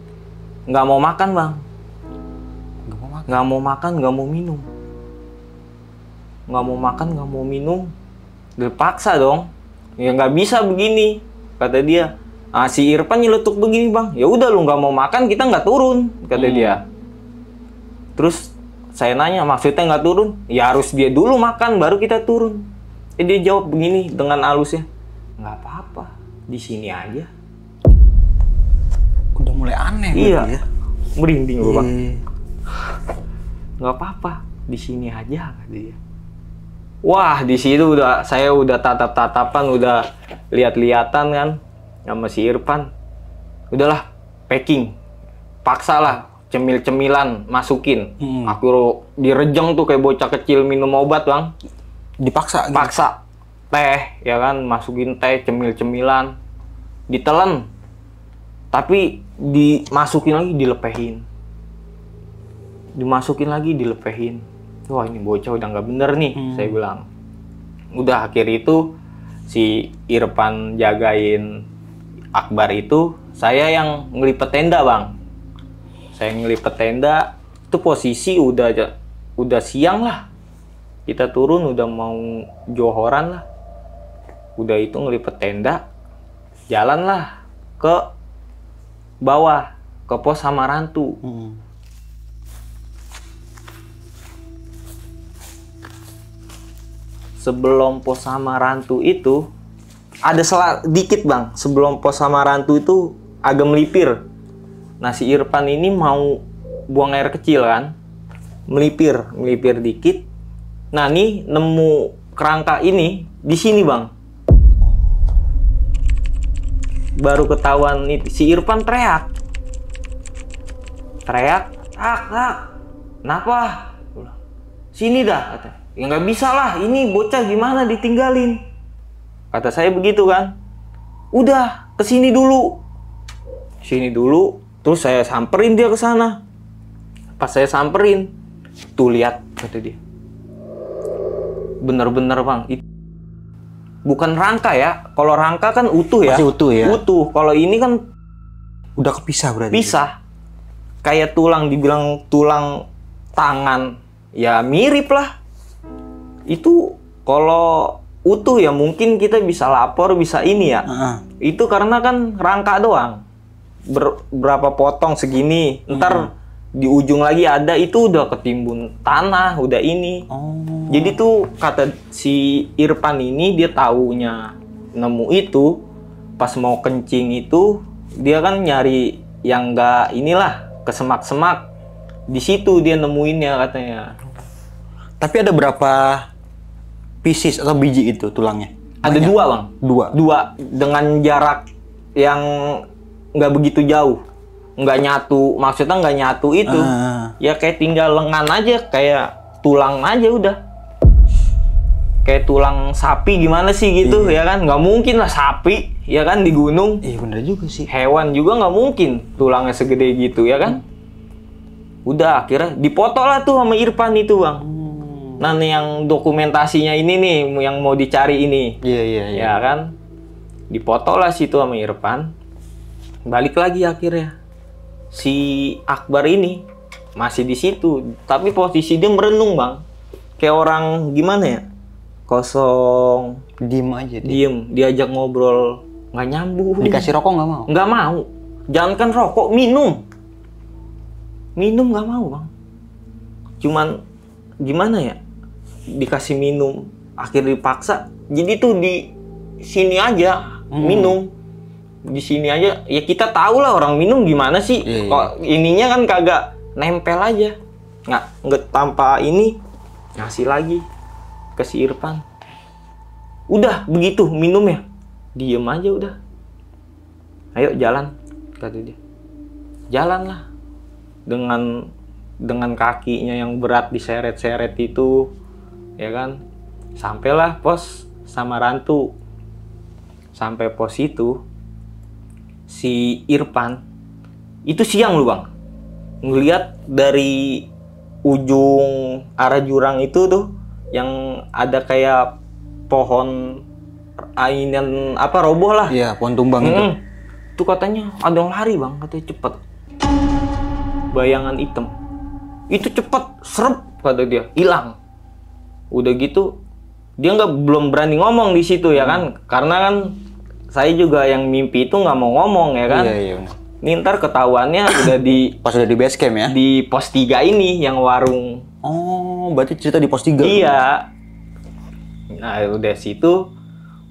Nggak mau makan bang, nggak mau makan, nggak mau minum, nggak mau makan, nggak mau minum. Terpaksa dong, ya nggak bisa begini kata dia. Si Irfan nyeletuk begini bang, ya udah lu nggak mau makan kita nggak turun kata dia. Terus saya nanya, maksudnya nggak turun? Ya harus dia dulu makan, baru kita turun. Dia jawab begini dengan halusnya, nggak apa-apa, di sini aja. Udah mulai aneh. Iya, ya? merinding gue bang. Nggak apa-apa, di sini aja kata dia. Wah, di situ saya udah tatap-tatapan, udah lihat-lihatan kan sama si Irfan. udahlah packing, paksa lah cemil-cemilan masukin. Aku direjeng tuh kayak bocah kecil minum obat bang. Dipaksa gitu. Paksa teh ya kan, masukin teh, cemil-cemilan, ditelen, tapi dimasukin lagi dilepehin, dimasukin lagi dilepehin. Wah ini bocah udah nggak bener nih, saya bilang. Udah akhir itu si Irfan jagain Akbar itu, saya yang ngelipet tenda bang. Saya ngelipet tenda, itu posisi udah siang lah. Kita turun udah mau johoran lah. Udah itu ngelipet tenda, jalan lah ke bawah, ke pos Samarantu. Sebelum pos Samarantu itu, ada dikit bang, sebelum pos Samarantu itu agak melipir. Nah si Irfan ini mau buang air kecil kan, melipir dikit. Nah nih nemu kerangka ini di sini bang. Baru ketahuan si Irfan teriak, tak, kenapa? Sini dah, kata. Ya nggak bisa lah, ini bocah gimana ditinggalin? Kata saya begitu kan. Udah, kesini dulu. Terus saya samperin dia ke sana. Pas saya samperin, tuh lihat, kata dia. Bener-bener bang, itu bukan rangka ya. Kalau rangka kan utuh ya. Masih utuh ya. Utuh. Kalau ini kan Udah kepisah berarti. pisah. Kayak tulang, dibilang tulang tangan, ya mirip lah. Itu kalau utuh ya mungkin kita bisa lapor, bisa ini ya. Itu karena kan rangka doang. Berapa potong segini, ntar di ujung lagi ada, itu udah ketimbun tanah, udah ini. Jadi tuh kata si Irfan ini, dia taunya nemu itu pas mau kencing itu, dia kan nyari yang enggak inilah, ke semak-semak. Di situ dia nemuinnya katanya. Tapi ada berapa pieces atau biji itu tulangnya? Ada dua bang. Dua dengan jarak yang nggak begitu jauh, nggak nyatu. Maksudnya nggak nyatu itu, ya kayak tinggal lengan aja, kayak tulang aja udah. Kayak tulang sapi gimana sih gitu ya kan? Nggak mungkin lah sapi ya kan di gunung. Iya bener juga sih. Hewan juga nggak mungkin tulangnya segede gitu ya kan? Udah akhirnya dipoto lah tuh sama Irfan itu bang. Nah nih yang dokumentasinya ini nih yang mau dicari ini. Iya. Ya kan? Dipoto lah situ sama Irfan. Balik lagi akhirnya. Si Akbar ini masih di situ, tapi posisi dia merenung, Bang. Kayak orang gimana ya? Kosong, Diem aja dia. diem, diajak ngobrol nggak nyambung. Dikasih rokok nggak mau? Nggak mau. Jangankan rokok, minum nggak mau, Bang. Cuman gimana ya? Dikasih minum, akhirnya dipaksa. Jadi tuh di sini aja minum, di sini aja. Ya kita tahu lah orang minum gimana sih. Kok ininya kan kagak nempel aja, nggak tanpa ini ngasih lagi ke si Irfan. Udah begitu minumnya, diem aja udah. Ayo jalan, kata dia. Jalan lah dengan kakinya yang berat diseret-seret itu. Ya kan, sampailah pos Samarantu. Sampai pos itu, si Irfan itu siang lu Bang, ngeliat dari ujung arah jurang itu tuh yang ada kayak pohon ainan apa roboh lah. Iya, pohon tumbang itu. Tuh katanya ada yang lari Bang, katanya cepet. Bayangan hitam itu cepet, serep kata dia, hilang. Udah gitu dia belum berani ngomong di situ ya kan, karena kan saya juga yang mimpi itu nggak mau ngomong ya kan. Iya. Ini ntar ketahuannya udah di Pas udah di base camp ya? di pos 3 ini yang warung. Oh, berarti cerita di pos 3. Iya. Nah udah situ,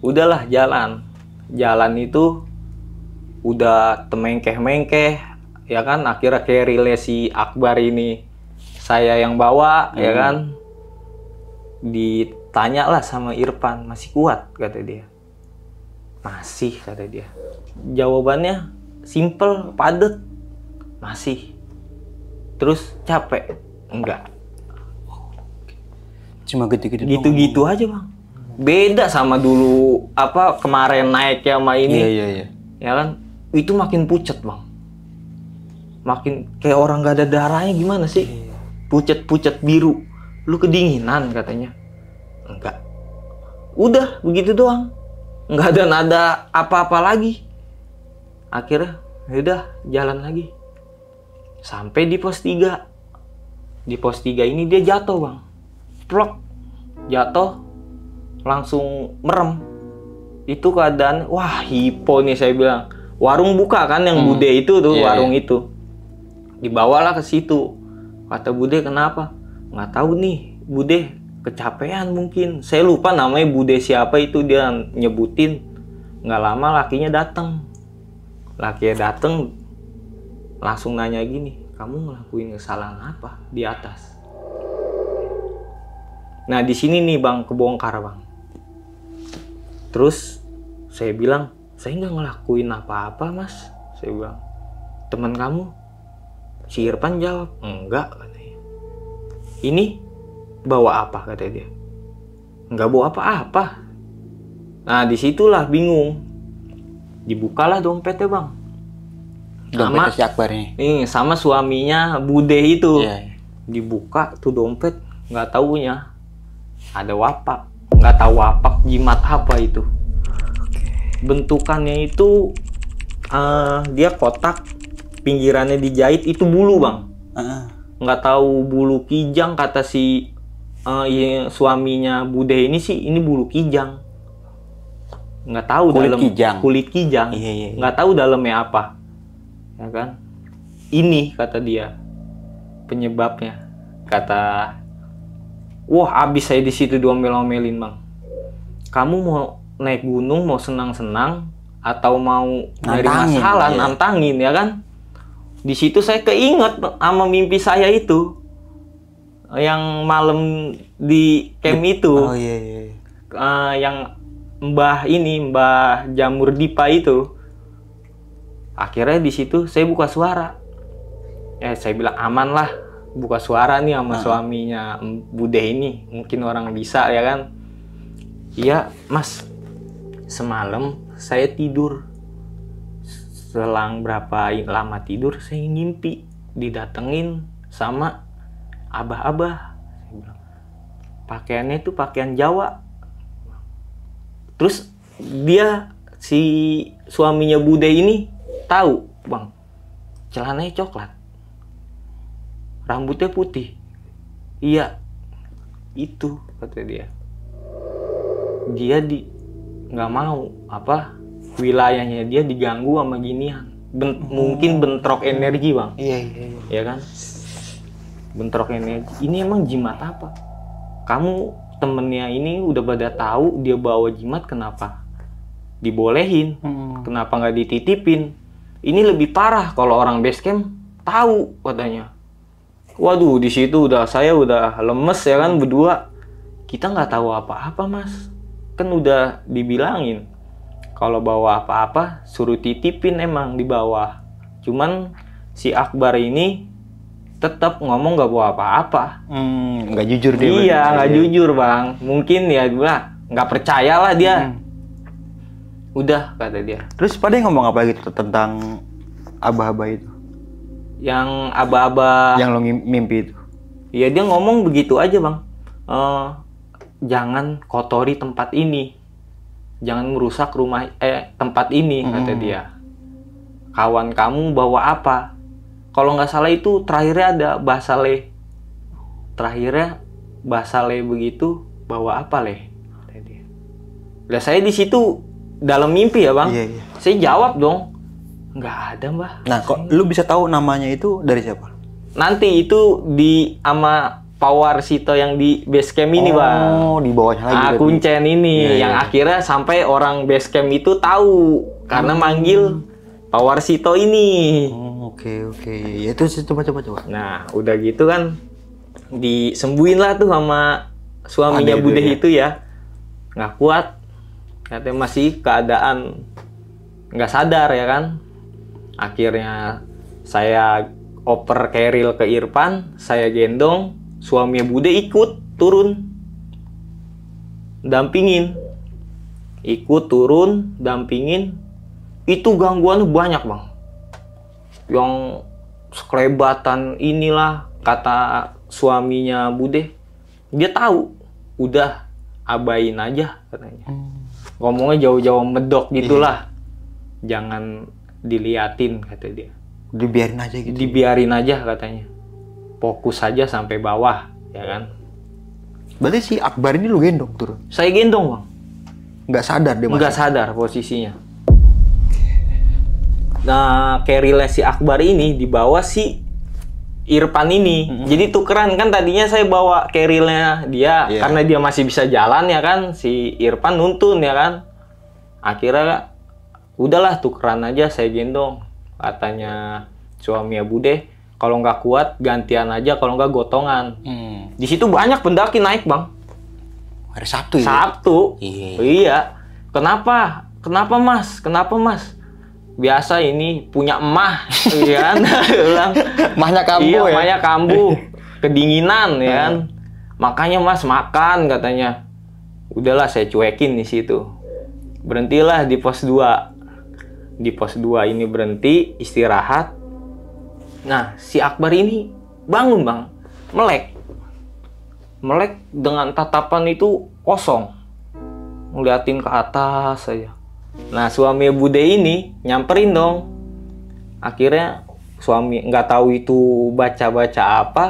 udahlah jalan itu udah temengkeh-mengkeh ya kan. Akhirnya kayak relay si Akbar ini saya yang bawa ya kan. Ditanya lah sama Irfan, masih kuat kata dia. Masih kata dia. Jawabannya simple, padet, masih. Terus capek, enggak. Cuma gitu-gitu doang. Gitu-gitu aja bang. Beda sama dulu apa kemarin naik ya sama ini. Iya. Ya kan, itu makin pucet bang. Makin kayak orang gak ada darahnya gimana sih? Pucet-pucet biru. Lu kedinginan katanya. Enggak. Udah begitu doang. Nggak ada nada apa-apa lagi. Akhirnya udah jalan lagi. Sampai di pos 3. Di pos 3 ini dia jatuh bang. Plok. Jatuh. Langsung merem. Itu keadaan, wah hipo nih saya bilang. Warung buka kan yang Bude itu tuh, warung itu. Dibawalah ke situ. Kata Bude, kenapa? Nggak tahu nih, Bude kecapean mungkin. Saya lupa namanya Bude siapa itu, dia nyebutin. Nggak lama lakinya datang. Lakinya datang langsung nanya gini, kamu ngelakuin kesalahan apa di atas? Nah di sini nih bang, kebongkar bang. Terus saya bilang, saya nggak ngelakuin apa-apa mas. Saya bilang, teman kamu? Si Irfan jawab, enggak katanya. Ini bawa apa kata dia? Nggak bawa apa-apa. Nah disitulah bingung. Dibukalah dompetnya bang. Dompetnya si Akbar nih. Sama suaminya Bude itu. Iya. Dibuka tuh dompet, nggak taunya ada wapak. Nggak tahu wapak jimat apa itu. Bentukannya itu dia kotak, pinggirannya dijahit itu bulu bang. Nggak tahu bulu kijang kata si suaminya Bude ini sih, ini bulu kijang. Nggak tahu kulit kijang. Iya. Nggak tahu dalamnya apa, ya kan? Ini kata dia penyebabnya. Kata, wah abis saya di situ diomel-omelin bang. Kamu mau naik gunung, mau senang-senang, atau mau nyari masalah, nantangin ya kan? Di situ saya keinget sama mimpi saya itu, yang malam di camp itu. Oh iya. Yang Mbah Jamur Dipa itu. Akhirnya di situ saya buka suara. Saya bilang aman lah, buka suara nih sama suaminya Bude ini. Mungkin orang bisa ya kan. Iya mas, semalam saya tidur. Selang berapa lama tidur, saya ngimpi didatengin sama abah-abah. Pakaiannya itu pakaian Jawa. Terus dia, si suaminya Bude ini tahu bang, celananya coklat, rambutnya putih. Iya, itu kata dia. Dia nggak mau apa, wilayahnya dia diganggu sama ginian. Mungkin bentrok energi bang. Iya. Ya kan? Bentrok energi. Ini emang jimat apa? Kamu temennya ini udah pada tahu dia bawa jimat, kenapa dibolehin? Kenapa nggak dititipin? Ini lebih parah kalau orang base camp tahu katanya. Waduh, di situ saya udah lemes ya kan berdua. Kita nggak tahu apa-apa mas. Kan udah dibilangin kalau bawa apa-apa suruh titipin emang di bawah. Cuman si Akbar ini tetap ngomong nggak bawa apa-apa. Nggak jujur dia. Iya, nggak jujur bang. Mungkin ya gua nggak percaya lah dia. Udah kata dia. Terus pada ngomong apa gitu tentang abah-abah itu? Yang abah-abah. Yang lo mimpi itu? Iya dia ngomong begitu aja bang. Jangan kotori tempat ini. Jangan merusak tempat ini kata dia. Kawan kamu bawa apa? Kalau nggak salah itu terakhirnya ada Basale. Terakhirnya Basale begitu, bawa apa leh? Lah saya di situ dalam mimpi ya bang. Iya. Saya jawab dong, nggak ada mbah. Nah kok lu bisa tahu namanya itu dari siapa? Nanti itu sama Power Sito yang di base camp ini bang. Oh di bawahnya lagi. Kuncen ini yang akhirnya sampai orang base camp itu tahu karena manggil Power Sito ini. Oke. Ya itu coba. Nah, udah gitu kan disembuhin lah tuh sama suaminya Bude itu ya. Nggak kuat. Katanya masih keadaan nggak sadar ya kan. Akhirnya saya oper keril ke Irfan, saya gendong, suaminya Bude ikut turun, dampingin, ikut turun, dampingin. Itu gangguannya banyak bang, yang sekelebatan inilah kata suaminya Bude. Dia tahu, udah abain aja katanya. Ngomongnya jauh-jauh medok gitulah, jangan diliatin kata dia. Dibiarin aja gitu. Dibiarin aja katanya. Fokus aja sampai bawah, ya kan. Berarti si Akbar ini lu gendong turun? Saya gendong bang. Nggak sadar dia Nggak sadar posisinya. Nah, kerilnya si Akbar ini dibawa si Irfan ini. Jadi tukeran kan, tadinya saya bawa kerilnya dia karena dia masih bisa jalan ya kan. Si Irfan nuntun ya kan. Akhirnya udahlah tukeran aja, saya gendong. Katanya suami Bude, kalau nggak kuat gantian aja, kalau nggak gotongan. Di situ banyak pendaki naik bang. Hari Sabtu ya? Sabtu. Iya. Kenapa? Kenapa mas? Kenapa mas? Biasa ini punya emah, ya kan? Mahnya kambuh iya, ya? mahnya kambuh, kedinginan ya kan? Makanya mas makan katanya. Udahlah saya cuekin di situ. Berhentilah di pos 2. Di pos 2 ini berhenti, istirahat. Nah, si Akbar ini bangun bang, melek. Melek dengan tatapan itu kosong. Ngeliatin ke atas saja. Nah, suami Bude ini nyamperin dong. Akhirnya suami nggak tahu itu baca-baca apa.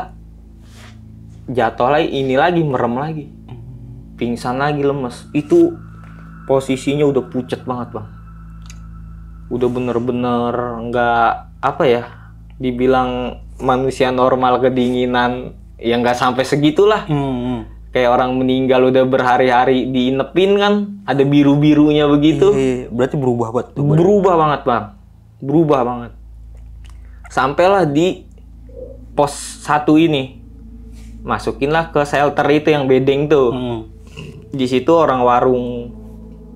Jatuh lagi, ini lagi, merem lagi. Pingsan lagi, lemes. Itu posisinya udah pucet banget bang. Udah bener-bener nggak apa ya, dibilang manusia normal kedinginan ya nggak sampai segitulah. Kayak orang meninggal udah berhari-hari diinepin kan, ada biru-birunya begitu. Berarti berubah banget tuh. Berubah banget bang, berubah banget. Sampailah di pos 1 ini, masukinlah ke shelter itu yang bedeng tuh. Di situ orang warung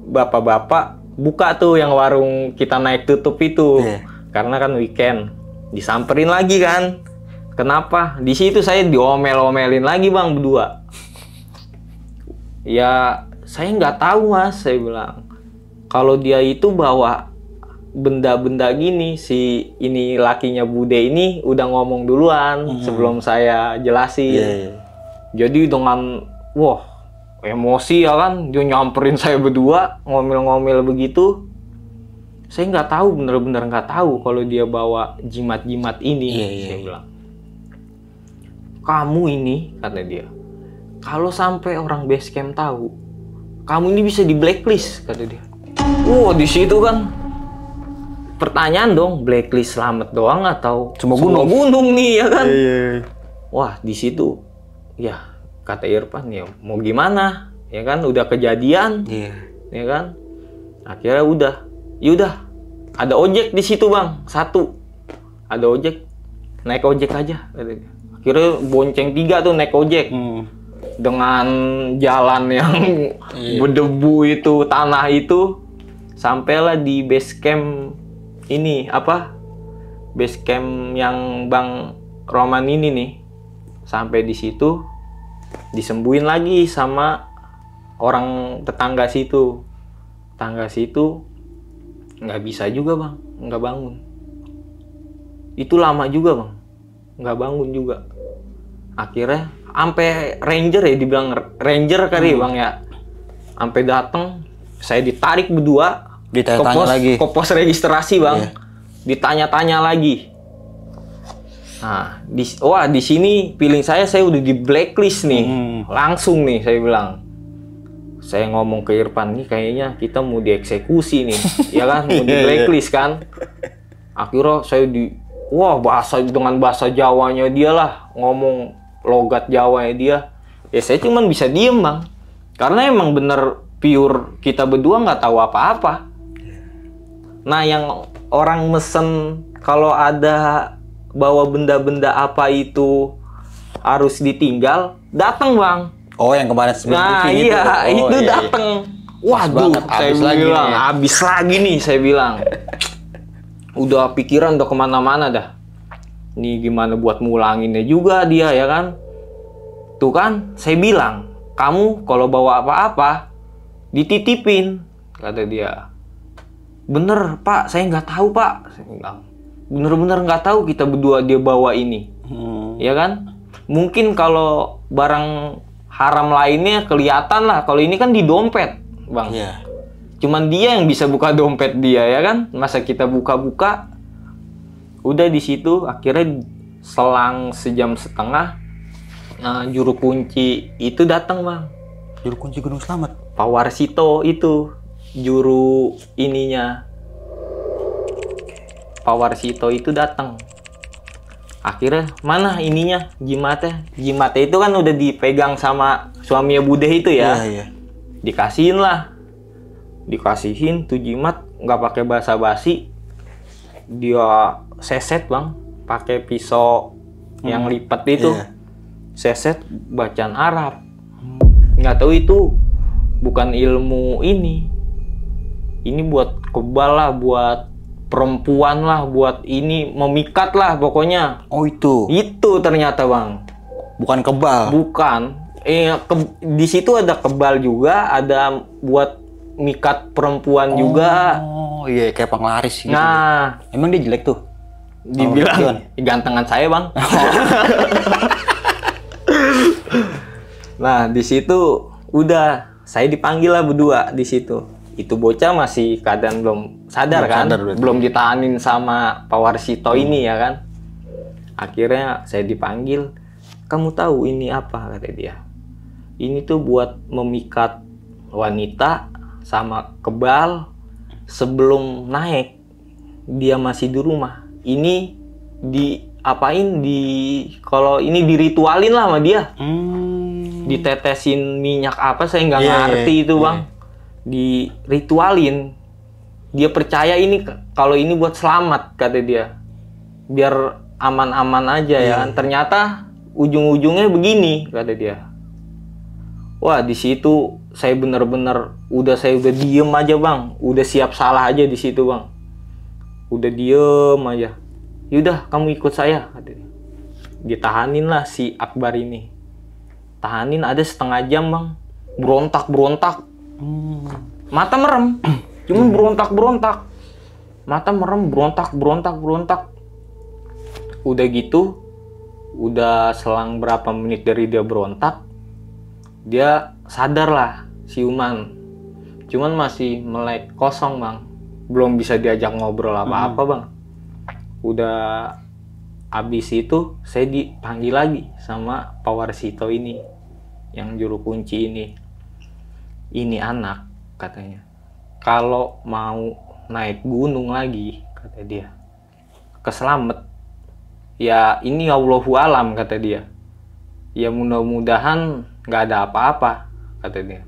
bapak-bapak buka tuh, yang warung kita naik tutup itu, karena kan weekend. Disamperin lagi kan, kenapa? Di situ saya diomel-omelin lagi bang berdua. Ya saya nggak tahu mas, saya bilang. Kalau dia itu bawa benda-benda gini, si ini lakinya Bude ini udah ngomong duluan sebelum saya jelasin. Jadi dengan wah emosi ya kan, dia nyamperin saya berdua, ngomel-ngomel begitu. Saya nggak tahu, bener-bener nggak tahu kalau dia bawa jimat-jimat ini. Saya bilang, kamu ini, kata dia, kalau sampai orang base camp tahu, kamu ini bisa di blacklist, kata dia. Wah, di situ kan pertanyaan dong, blacklist selamat doang atau semua gunung nih ya kan? Wah, di situ ya. Kata Irfan, ya mau gimana, ya kan udah kejadian, ya kan. Akhirnya udah, yaudah, ada ojek di situ bang, 1, ada ojek, naik ojek aja. Akhirnya bonceng 3 tuh naik ojek, dengan jalan yang berdebu itu, tanah itu, sampailah di base camp ini apa, base camp yang Bang Roman ini nih. Sampai di situ disembuhin lagi sama orang tetangga situ. Tetangga situ nggak bisa juga bang, nggak bangun. Itu lama juga bang, nggak bangun juga. Akhirnya sampai ranger ya, dibilang ranger kali bang ya, sampai datang, saya ditarik berdua ke pos registrasi bang, ditanya-tanya lagi. Nah, di sini feeling saya udah di blacklist nih, langsung nih saya bilang. Saya ngomong ke Irfan, nih kayaknya kita mau dieksekusi nih, ya kan, mau di blacklist kan. Akhirnya saya dengan bahasa Jawanya dia lah, ngomong logat Jawanya dia. Ya saya cuman bisa diem bang, karena emang bener pure kita berdua nggak tahu apa-apa. Nah yang orang mesen kalau ada bawa benda-benda apa itu harus ditinggal, datang bang. Oh yang kemarin sebelum TV itu datang. Waduh, saya bilang habis lagi nih, saya bilang. Udah pikiran udah kemana-mana dah. Nih gimana buat ngulanginnya juga dia ya kan. Tuh kan, saya bilang, kamu kalau bawa apa-apa dititipin, kata dia. Bener Pak, saya nggak tahu Pak. Saya bilang, bener-bener nggak tahu kita berdua dia bawa ini, ya kan? Mungkin kalau barang haram lainnya kelihatan lah. Kalau ini kan di dompet, Bang. Iya. Cuman dia yang bisa buka dompet dia ya kan? Masa kita buka-buka? Udah di situ akhirnya selang sejam setengah juru kunci itu datang, Bang. Juru kunci Gunung Slamet. Pak Warsito itu juru ininya. Pak Warsito itu datang. Akhirnya mana ininya jimatnya? Jimatnya itu kan udah dipegang sama suaminya Bude itu ya. Iya. Dikasihin lah. Dikasihin tuh jimat nggak pakai basa-basi. Dia seset, Bang, pakai pisau yang lipat itu. Iya. Seset bacaan Arab. Nggak tahu itu bukan ilmu ini. Ini buat kebal lah, buat perempuan lah, buat ini memikat lah pokoknya. Oh itu. Itu ternyata, Bang. Bukan kebal. Bukan. Di situ ada kebal juga, ada buat mikat perempuan juga. Oh iya, kayak penglaris gitu. Nah, Emang dia jelek tuh? dibilang gantengan saya, Bang. Nah, di situ udah saya dipanggil lah berdua di situ. Itu bocah masih keadaan belum sadar Belum kan, sadar berarti. belum ditahanin sama Pak Warsito ini ya kan. Akhirnya saya dipanggil, kamu tahu ini apa, kata dia. Ini tuh buat memikat wanita sama kebal sebelum naik. Dia masih di rumah. Ini diapain, kalau ini diritualin lah sama dia. Ditetesin minyak apa saya nggak ngerti itu, Bang. Diritualin. Dia percaya ini kalau ini buat selamat, kata dia. Biar aman-aman aja ya kan. Ternyata ujung-ujungnya begini, kata dia. Wah, di situ saya bener-bener saya udah diem aja, Bang. Udah siap salah aja di situ, Bang. Udah diem aja. Yaudah, kamu ikut saya, kata dia. Ditahanin lah si Akbar ini. Tahanin ada setengah jam, Bang. Berontak-berontak. Mata merem. Cuman berontak-berontak. Mata merem, berontak. Udah gitu, udah selang berapa menit dari dia berontak, dia sadar lah, siuman. Cuman masih melek kosong, Bang. Belum bisa diajak ngobrol apa-apa, Bang. Udah habis itu, saya dipanggil lagi sama Pak Warsito ini, yang juru kunci ini. Ini anak, katanya, kalau mau naik gunung lagi, kata dia, ke Slamet, ya ini Allahu alam, kata dia. Ya mudah-mudahan nggak ada apa-apa, kata dia.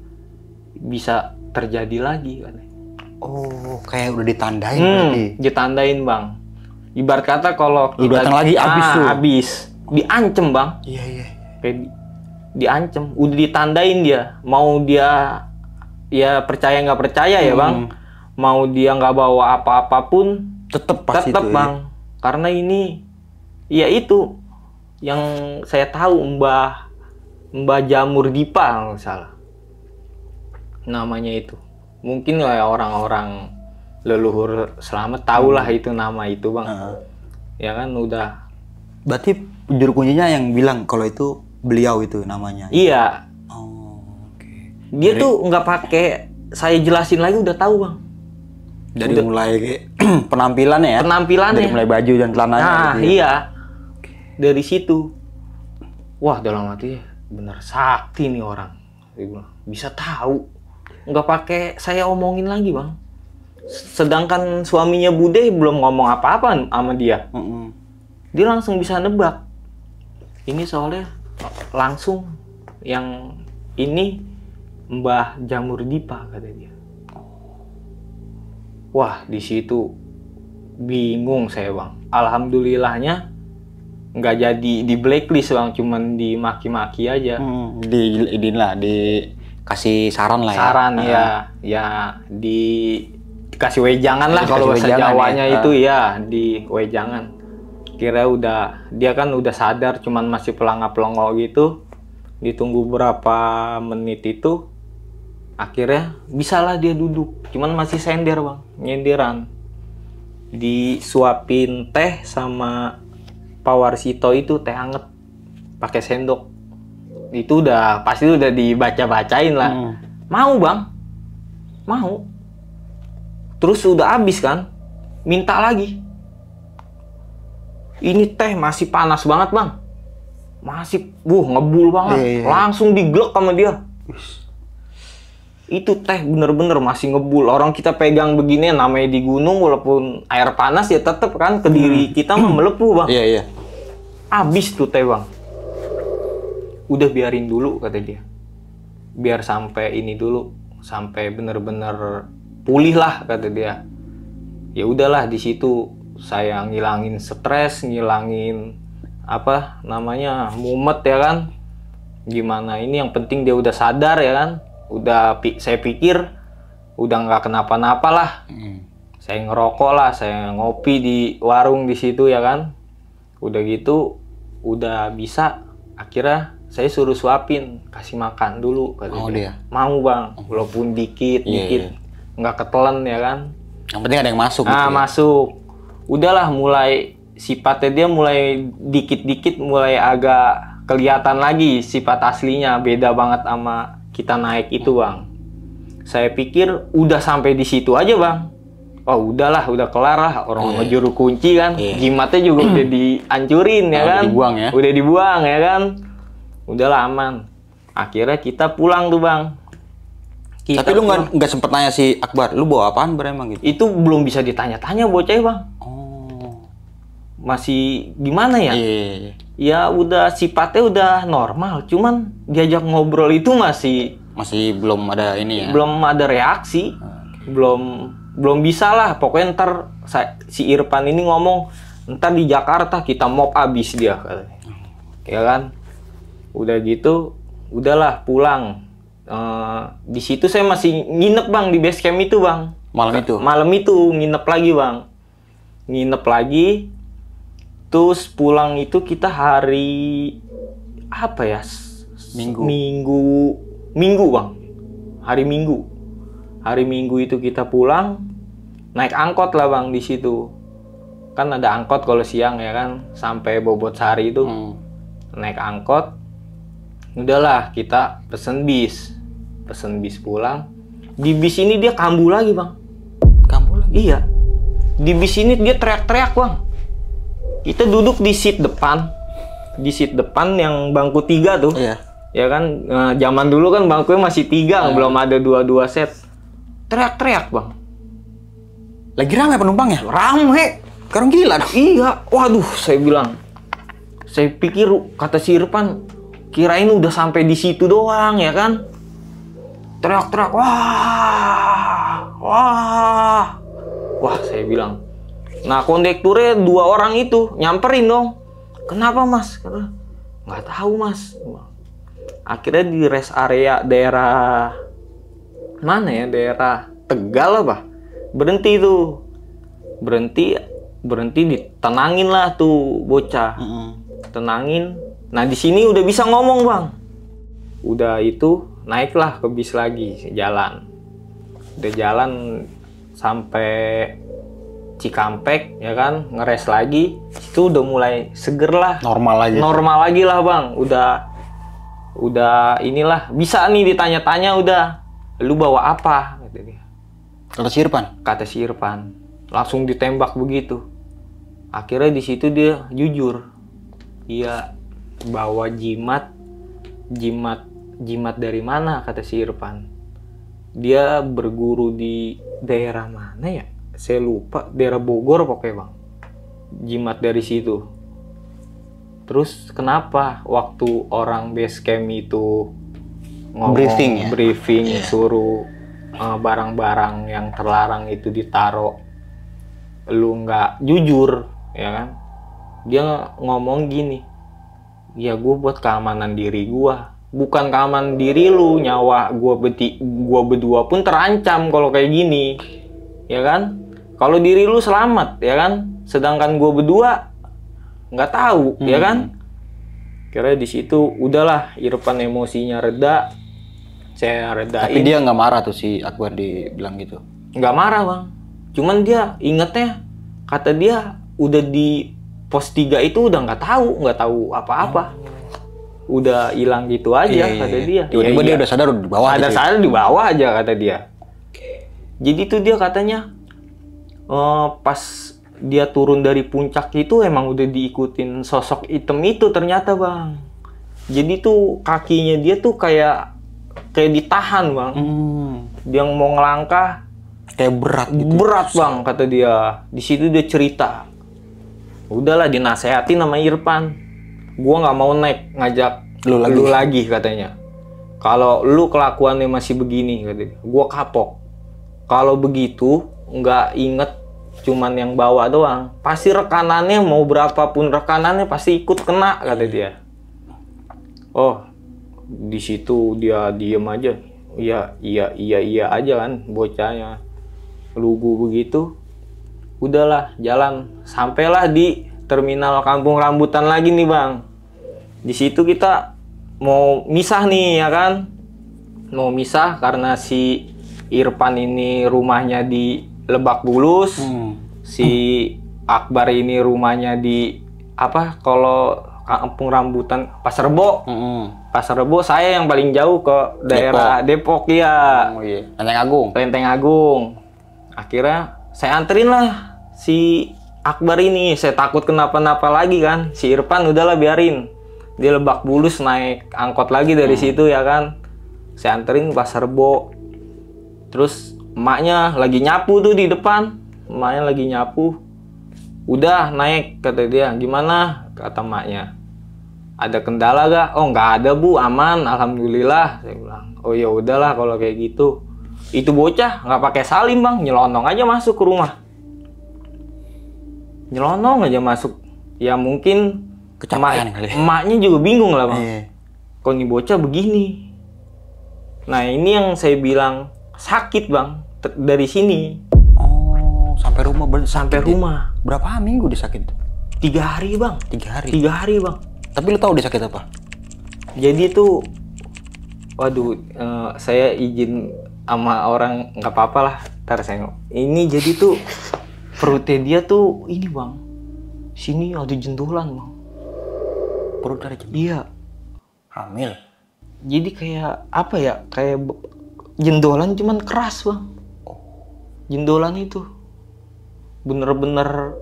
Bisa terjadi lagi, katanya. Oh, kayak udah ditandain berarti. Ditandain, Bang. Ibarat kata kalau Udah datang lagi abis tuh. Abis. Diancem, Bang. Iya. Kayak diancem. Udah ditandain dia. Mau dia ya percaya nggak percaya ya, Bang. Mau dia nggak bawa apa-apapun, Tetep pasti tetep, itu, Bang. Karena ini ya itu yang saya tahu, Mbah Jamur Dipa kalau nggak salah namanya itu. Mungkin lah orang-orang leluhur selamat tahulah itu nama itu, Bang. Ya kan udah. Berarti juru kuncinya yang bilang kalau itu beliau itu namanya. Iya. Oh, oke. Dia tuh nggak pakai saya jelasin lagi udah tahu, Bang. Dari mulai penampilannya ya. Penampilannya. Dari mulai baju dan celananya. Nah, gitu ya. iya. Dari situ. Wah, dalam hati bener sakti nih orang. Dia bilang, bisa tahu. Nggak pakai saya omongin lagi, Bang. Sedangkan suaminya Bude belum ngomong apa-apa sama dia. Dia langsung bisa nebak. Ini soalnya langsung yang ini Mbah Jamur Dipa, kata dia. Wah, di situ bingung saya, Bang. Alhamdulillahnya nggak jadi di blacklist, Bang. Cuman dimaki-maki aja. Dikasih saran lah ya. Saran ya, ya dikasih wejangan lah kalau bahasa wejangan Jawanya ya. itu ya, di wejangan. Kira dia kan udah sadar, cuman masih pelangap-pelongo gitu. Ditunggu berapa menit itu, akhirnya bisalah dia duduk. Cuman masih sender bang, nyenderan. Disuapin teh sama Pak Warsito itu teh anget pakai sendok. Itu pasti udah dibaca-bacain lah. Mau bang, mau. Terus udah habis kan, minta lagi. Ini teh masih panas banget bang, masih ngebul banget. Langsung diglek sama dia. Itu teh bener-bener masih ngebul. Orang kita pegang begini namanya di gunung, walaupun air panas ya tetep kan ke diri kita melepuh bang. Iya. Abis tuh teh bang. Udah biarin dulu kata dia. Biar sampai ini dulu, sampai bener-bener pulih lah kata dia. Ya udahlah, di situ saya ngilangin stres, ngilangin apa namanya mumet ya kan. Gimana ini yang penting dia udah sadar ya kan. Saya pikir udah nggak kenapa-napa lah. Saya ngerokok lah, saya ngopi di warung di situ ya kan. Udah gitu, udah bisa. Akhirnya saya suruh suapin, kasih makan dulu kata dia. Mau bang, walaupun dikit, nggak ketelan ya kan. Yang penting ada yang masuk. Nah masuk. Udahlah, mulai sifatnya dia mulai dikit-dikit mulai agak kelihatan lagi sifat aslinya, beda banget sama kita naik itu bang. Saya pikir udah sampai di situ aja bang. Oh udahlah, udah kelar lah, orang ngejuru kunci kan. Jimatnya juga udah dihancurin ya kan. Udah dibuang ya kan. Udahlah aman. Akhirnya kita pulang tuh bang. Tapi lu nggak sempet nanya si Akbar, lu bawa apaan emang gitu? Itu belum bisa ditanya-tanya bocah bang. Masih gimana ya? Ya udah sifatnya udah normal, cuman diajak ngobrol itu masih belum ada ini ya. Belum ada reaksi. Belum bisa lah. Pokoknya ntar si Irfan ini ngomong, ntar di Jakarta kita mob abis dia katanya. Ya kan? Udah gitu, udahlah pulang. Di situ saya masih nginep bang di base camp itu bang. Malam itu nginep lagi bang. Nginep lagi. Terus pulang itu kita hari apa ya? Minggu bang. Hari Minggu itu kita pulang, naik angkot lah bang di situ. Kan ada angkot kalau siang ya kan, sampai Bobotsari itu. Naik angkot. Udahlah kita pesen bis pulang. Di bis ini dia kambuh lagi bang. Kambuh lagi? Iya. Di bis ini dia teriak-teriak bang. Kita duduk di seat depan yang bangku 3 tuh. Iya. Ya kan, zaman dulu kan bangkunya masih 3, belum ada 2 set. Teriak-teriak bang. Lagi rame penumpangnya? Rame. Sekarang gila dong. Iya. Waduh, saya bilang. Saya pikir kata si Irfan, kirain udah sampai di situ doang ya kan. Teriak-teriak, wah, saya bilang. Nah, kondekturnya 2 orang itu nyamperin dong. Kenapa mas? Kata, nggak tahu mas. Akhirnya di rest area daerah mana ya? Daerah Tegal apa? Berhenti tuh. Berhenti ditenangin lah tuh bocah. Tenangin. Nah di sini udah bisa ngomong bang. Udah itu naiklah ke bis lagi, jalan. Udah jalan sampai Cikampek ya kan, ngeres lagi. Itu udah mulai seger lah. Normal lagi lah bang. Udah inilah bisa nih ditanya-tanya udah. Lu bawa apa? Kata dia. Kata si Irfan. Langsung ditembak begitu. Akhirnya di situ dia jujur. Dia bawa jimat dari mana? Kata si Irfan. Dia berguru di daerah mana ya? Saya lupa, daerah Bogor pokoknya bang. Jimat dari situ. Terus kenapa waktu orang base camp itu ngomong briefing suruh barang-barang yang terlarang itu ditaro, lu nggak jujur ya kan? Dia ngomong gini, ya gue buat keamanan diri gue, bukan keamanan diri lu, nyawa gue berdua pun terancam kalau kayak gini. ya kan? Kalau diri lu selamat, ya kan? Sedangkan gue berdua nggak tahu, ya kan? Kira di situ udahlah, Irfan emosinya reda, saya redain. Tapi dia nggak marah tuh si Akbar dibilang gitu? Nggak marah bang, cuman dia ingetnya, kata dia udah di pos 3 itu udah nggak tahu apa-apa. Udah hilang gitu aja, kata dia. Tiba-tiba dia udah sadar di bawah. Ada sadar di bawah aja, kata dia. Jadi tuh dia katanya pas dia turun dari puncak itu emang udah diikutin sosok hitam itu ternyata bang. Jadi tuh kakinya dia tuh kayak ditahan bang. Dia mau ngelangkah Kayak berat gitu. berat bang, kata dia. Di situ dia cerita. Udahlah, dinasehatin sama Irfan. Gua nggak mau naik, ngajak lu lagi katanya. Kalau lu kelakuannya masih begini, katanya, gua kapok. Kalau begitu nggak inget cuman yang bawa doang, pasti rekanannya mau berapapun rekanannya pasti ikut kena, kata dia. Oh, di situ dia diem aja. Iya aja kan bocahnya. Lugu begitu. Udahlah, jalan. Sampailah di terminal Kampung Rambutan lagi nih, Bang. Di situ kita mau misah nih, ya kan? Mau misah karena si Irfan ini rumahnya di Lebak Bulus. Si Akbar ini rumahnya di apa? Kalau Kampung Rambutan Pasar Rebo. Pasar Rebo, saya yang paling jauh ke daerah Depok ya. Oh iya. Lenteng Agung. Lenteng Agung. Akhirnya saya anterin lah si Akbar ini. Saya takut kenapa-napa lagi kan. Si Irfan udahlah biarin. Dia Lebak Bulus naik angkot lagi dari situ ya kan. Saya anterin Pasar Rebo. Terus emaknya lagi nyapu tuh di depan. Emaknya lagi nyapu. Udah naik, kata dia. Gimana? Kata emaknya. Ada kendala gak? Oh nggak ada bu, aman, alhamdulillah. Saya bilang. Oh ya udahlah kalau kayak gitu. Itu bocah nggak pakai salim bang, nyelonong aja masuk ke rumah. Nyelonong aja masuk. Ya mungkin Kecapean kali. Emaknya juga bingung lah bang. Iya. Kok nih bocah begini? Nah ini yang saya bilang sakit bang dari sini. Oh, sampai rumah Sampai rumah. Berapa minggu dia sakit? 3 hari bang. 3 hari. 3 hari bang. Tapi lu tahu dia sakit apa? Jadi tuh, waduh, saya izin sama orang nggak apa-apa lah. Ntar saya ini jadi tuh perutnya dia tuh ini bang. Sini ada jendolan bang. Perut dari Iya. hamil. Jadi kayak apa ya? Kayak jendolan cuman keras bang. Jendolan itu bener-bener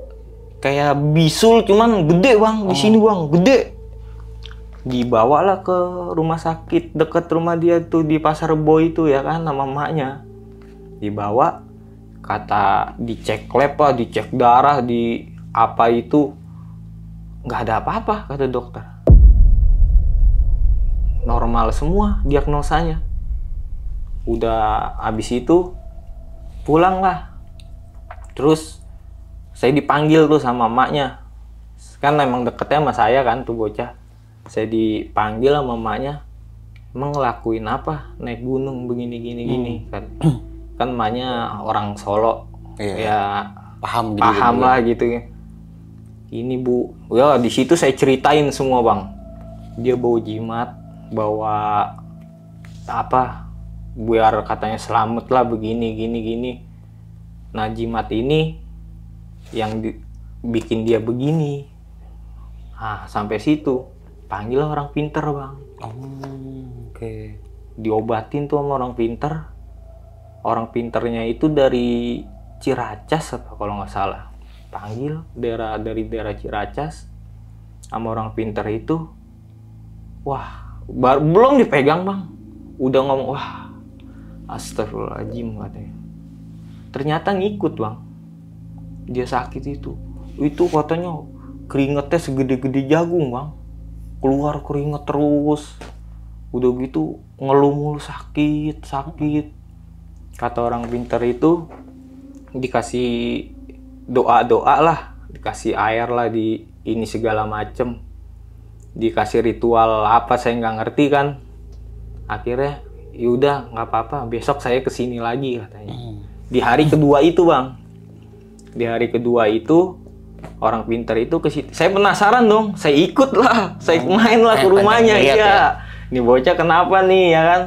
kayak bisul cuman gede bang. Di sini bang, gede. Dibawalah ke rumah sakit dekat rumah dia tuh di Pasar Rebo itu ya kan sama emaknya. Dibawa, kata dicek lab lah, dicek darah, di apa itu nggak ada apa-apa kata dokter. Normal semua diagnosanya. Udah habis itu pulang lah. Terus saya dipanggil tuh sama emaknya. Kan emang deketnya sama saya kan tuh bocah. Saya dipanggil sama emaknya. Emang ngelakuin apa? Naik gunung begini kan. Kan emaknya orang Solo. Iya. Ya Paham lah gitu ya. Ini bu, ya di situ saya ceritain semua bang. Dia bawa jimat, bawa apa? Biar katanya selamat lah begini gini. Nah jimat ini yang bikin dia begini. Nah sampai situ panggil orang pinter bang. Oke. Diobatin tuh sama orang pinter. Orang pinternya itu dari Ciracas apa kalau nggak salah. Panggil dari daerah Ciracas sama orang pinter itu. Wah, belum dipegang bang, udah ngomong wah, astagfirullahaladzim katanya. Ternyata ngikut bang, dia sakit itu katanya keringetnya segede-gede jagung bang, keluar keringet terus, udah gitu ngeluh mulu sakit. Kata orang pinter itu dikasih doa lah, dikasih air lah, di ini segala macem, dikasih ritual apa saya nggak ngerti kan. Akhirnya yaudah nggak apa-apa, besok saya kesini lagi katanya. Di hari kedua itu bang, di hari kedua itu orang pintar itu ke situ. Saya penasaran dong, saya ikut lah, saya main lah ke rumahnya. Lihat, Iya, ya. ini bocah kenapa nih ya kan?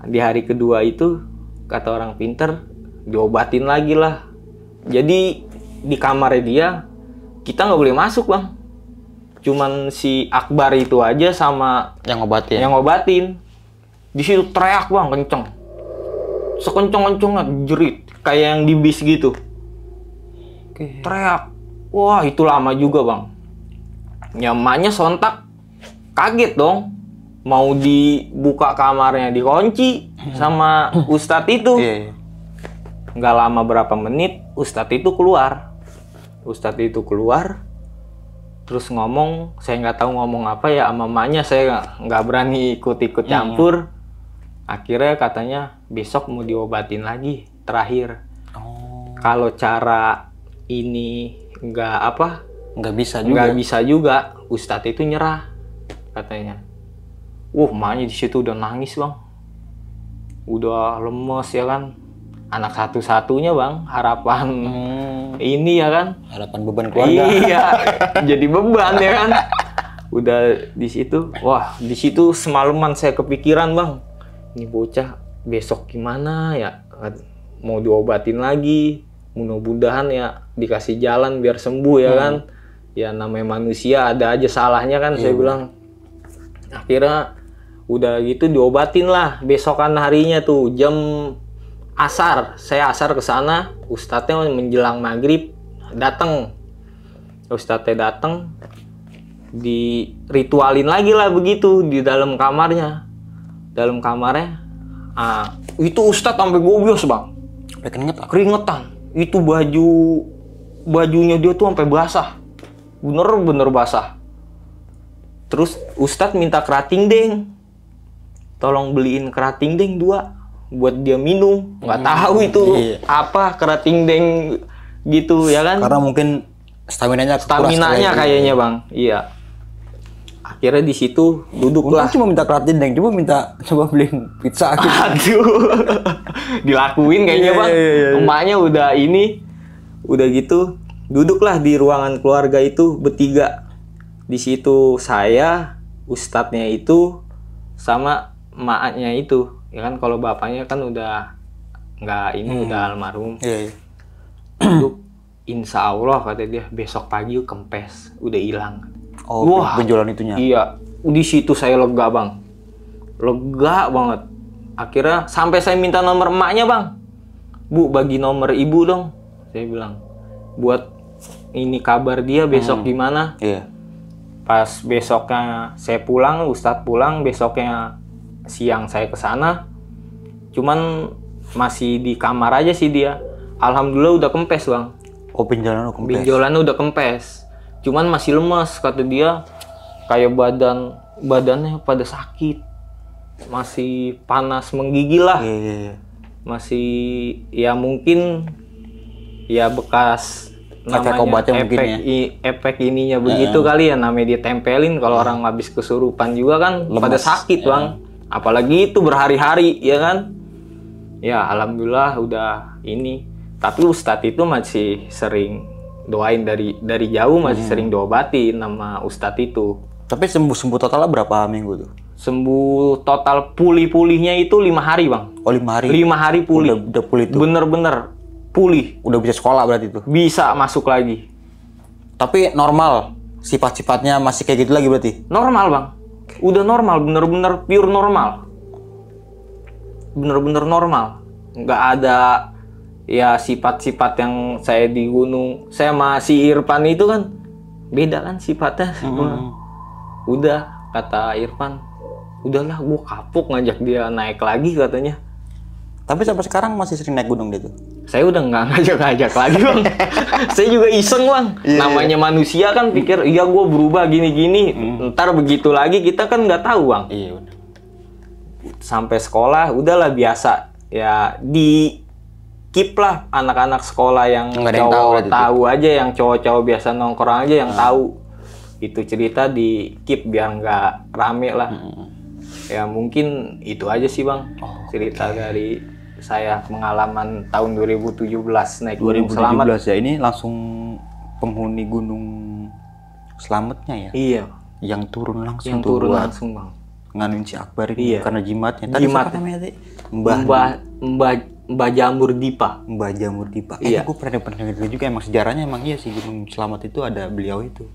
Di hari kedua itu kata orang pintar diobatin lagi lah. Jadi di kamarnya dia kita nggak boleh masuk bang. Cuman si Akbar itu aja sama Yang ngobatin. yang ngobatin. Di situ teriak bang kenceng, sekenceng-kencengnya jerit kayak yang di bis gitu. Teriak, wah itu lama juga bang. Nyamannya sontak kaget dong, mau dibuka kamarnya dikunci sama Ustadz itu. Iya. Nggak lama berapa menit Ustadz itu keluar. Ustadz itu keluar terus ngomong, saya nggak tahu ngomong apa ya sama mamanya, saya nggak berani ikut-ikut campur. Akhirnya katanya besok mau diobatin lagi terakhir. Kalau cara ini Nggak bisa juga. nggak bisa juga, Ustadz itu nyerah katanya. Emaknya di situ udah nangis bang, udah lemes ya kan, anak satu-satunya bang, harapan ini ya kan, Harapan beban keluarga. iya, jadi beban ya kan. Udah di situ, wah di situ semalaman saya kepikiran bang, ini bocah besok gimana ya, mau diobatin lagi, mudah-mudahan ya dikasih jalan biar sembuh ya kan. Ya namanya manusia ada aja salahnya kan, saya bilang. Akhirnya udah gitu diobatin lah. Besokan harinya tuh jam asar, saya asar ke sana, ustadznya menjelang maghrib datang. Ustadznya datang, diritualin lagi lah begitu di dalam kamarnya. Dalam kamarnya, itu ustadz sampai gobios bang, keringetan. Itu bajunya dia tuh sampai basah, bener-bener basah. Terus ustadz minta kerating deng, tolong beliin kerating deng 2 buat dia minum. Nggak tahu itu apa kerating deng gitu ya kan. Karena mungkin staminanya Kayaknya bang, iya. Akhirnya di situ duduklah. Cuma minta keratin deng, coba beliin pizza gitu. Aduh, dilakuin kayaknya bang. Emaknya udah gitu, duduklah di ruangan keluarga itu bertiga. Di situ saya, ustadznya itu, sama emaknya itu. Ya kan kalau bapaknya kan udah nggak ini, udah almarhum. Iya. Duduk, insya Allah kata dia besok pagi kempes, udah hilang. Oh, Wah, benjolan itunya. Iya, di situ saya lega bang, lega banget. Akhirnya sampai saya minta nomor emaknya bang, Bu bagi nomor ibu dong, saya bilang, buat ini kabar dia besok gimana. Iya. Pas besoknya saya pulang, Ustadz pulang, besoknya siang saya ke sana, cuman masih di kamar aja sih dia. Alhamdulillah udah kempes bang. Oh, benjolannya udah kempes. Benjolannya udah kempes. Cuman masih lemas kata dia, kayak badannya pada sakit, masih panas menggigil lah. Iya. Masih ya mungkin ya bekas Efek obatnya mungkin ya. Efek ininya begitu kali ya, namanya ditempelin. Kalau orang habis kesurupan juga kan pada sakit bang. Apalagi itu berhari-hari ya kan. Ya alhamdulillah udah ini. Tapi Ustadz itu masih sering doain dari jauh, masih sering diobatin sama Ustadz itu. Tapi sembuh totalnya berapa minggu tuh? Sembuh total pulih-pulihnya itu 5 hari bang. Oh, 5 hari. 5 hari pulih. Udah pulih tuh. Bener-bener pulih. Udah bisa sekolah berarti tuh. Bisa masuk lagi. Tapi normal. Sifat-sifatnya masih kayak gitu lagi berarti. Normal bang. Udah normal, bener-bener pure normal. Bener-bener normal. Nggak ada ya sifat-sifat yang saya di gunung. Saya masih Irfan itu kan beda kan sifatnya. Udah kata Irfan, udahlah gue kapok ngajak dia naik lagi katanya. Tapi sampai sekarang masih sering naik gunung dia tuh. Saya udah nggak ngajak-ngajak lagi bang. Saya juga iseng bang. Namanya manusia kan pikir, iya gue berubah gini-gini. Ntar begitu lagi kita kan nggak tahu bang. Iya udah. Sampai sekolah udahlah biasa. Ya di keep lah anak-anak sekolah yang Nggak ada yang cowok tahu tahu aja, yang cowok-cowok biasa nongkrong aja yang tahu. Itu cerita di keep biar nggak rame lah. Ya mungkin itu aja sih bang. Cerita dari saya pengalaman tahun 2017 naik Gunung Slamet. 2017 ya, ini langsung penghuni Gunung Slametnya ya? Iya. Yang turun langsung Yang tuh turun buat langsung bang. nganuin si Akbar ini Iya. karena jimatnya. Tadi Jimat. siapa namanya tadi? Mbah Jamur Dipa. Mbah Jamur Dipa. Iya. Gue pernah dengar juga emang sejarahnya emang iya sih Gunung Slamet itu ada beliau itu.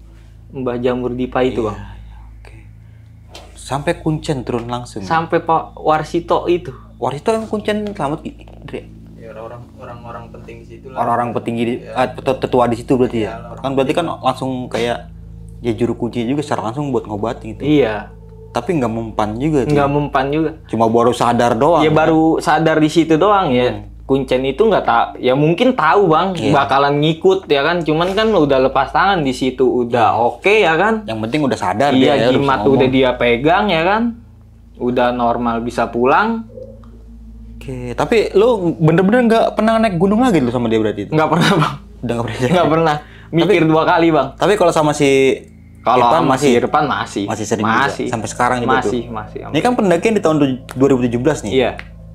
Mbah Jamur Dipa itu bang. Oke. Sampai Kuncen turun langsung. Sampai Pak Warsito itu. Warsito yang Kuncen Slamet Dre. Ya orang-orang penting di situ lah. Orang-orang petinggi tetua di situ berarti ya. Kan berarti kan langsung kayak ya juru kunci juga secara langsung buat ngobatin gitu. Iya. Tapi nggak mempan juga tuh. Nggak mempan juga. Cuma baru sadar doang. Ya baru sadar di situ doang ya. Kuncen itu nggak tahu. Ya mungkin tahu bang. Iya. Bakalan ngikut ya kan. Cuman kan udah lepas tangan di situ. Udah oke ya kan. Yang penting udah sadar Iya, dia ya, jimat harus udah ngomong. dia pegang ya kan. Udah normal bisa pulang. Oke, tapi lu bener-bener nggak pernah naik gunung lagi lu sama dia berarti itu? Nggak pernah bang. Udah nggak pernah. Nggak pernah. Mikir 2 kali bang. Tapi kalau sama si Kalau Irfan sama masih si Irfan masih. masih sering Masih. juga. Sampai sekarang juga tuh. Masih. Ini kan pendakian di tahun 2017 nih. Iya.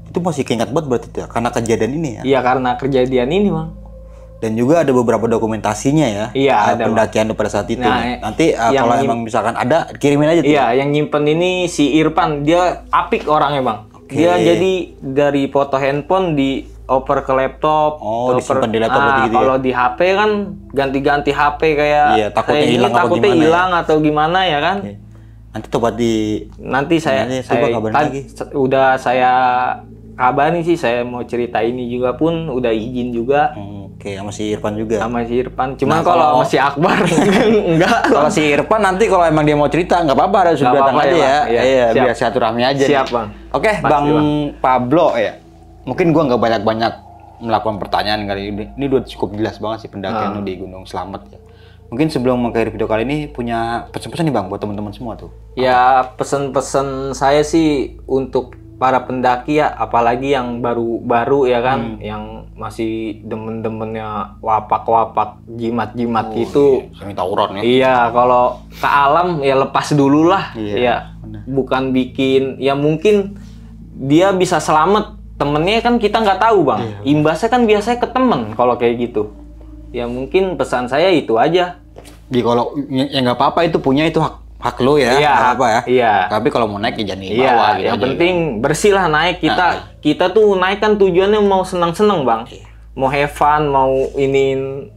Itu masih keinget banget berarti tuh ya, karena kejadian ini ya. Iya karena kejadian ini bang. Dan juga ada beberapa dokumentasinya ya. Iya, ada, Bang. pendakian pada saat itu. Nah, Nanti yang kalau nyim- emang misalkan ada kirimin aja tuh. Iya, yang nyimpen ini si Irfan, dia apik orangnya bang. Dia jadi dari foto handphone dioper ke laptop. Oh, disimpan di laptop berarti gitu ya? Kalau di HP kan ganti-ganti HP kayak Iya, takutnya kayak hilang gini, apa takutnya gimana ya? hilang atau gimana ya kan? Oke. Nanti coba di Nanti saya coba kabarin lagi. udah saya kabarin sih, saya mau cerita ini juga pun udah izin juga Oke, sama si Irfan juga. sama si Irfan. Cuman Nah, kalau kalau- sama si Akbar enggak. Kalau si Irfan nanti kalau emang dia mau cerita nggak apa-apa, harus Nggak datang apa-apa aja ya, ya. Bang. Iya, Iya, siap. biar silaturahmi aja. Siap, nih. Bang. Oke, Pasti, Bang Bang. Pablo ya. Mungkin gua nggak banyak-banyak melakukan pertanyaan kali ini. Ini udah cukup jelas banget sih pendakian lu di Gunung Slamet ya. Mungkin sebelum mengakhiri video kali ini punya pesan-pesan nih Bang buat teman-teman semua tuh. Ya pesen-pesen saya sih untuk para pendaki ya, apalagi yang baru-baru ya kan, yang masih demen-demennya wapak-wapak, jimat-jimat gitu. Semi tawuran ya. Iya, kalau ke alam ya lepas dulu lah. Iya, Ya, bukan bikin ya mungkin dia bisa selamat, temennya kan kita nggak tahu bang. Iya. Imbasnya kan biasanya ke temen kalau kayak gitu. Ya mungkin pesan saya itu aja. Jadi kalau ya nggak apa-apa itu punya itu hak lo ya, Iya, nggak apa ya. iya. Tapi kalau mau naik ya jangan dibawa Iya, gitu yang aja. penting bersih lah naik kita tuh naik kan tujuannya mau senang-senang bang, mau have fun, mau iniin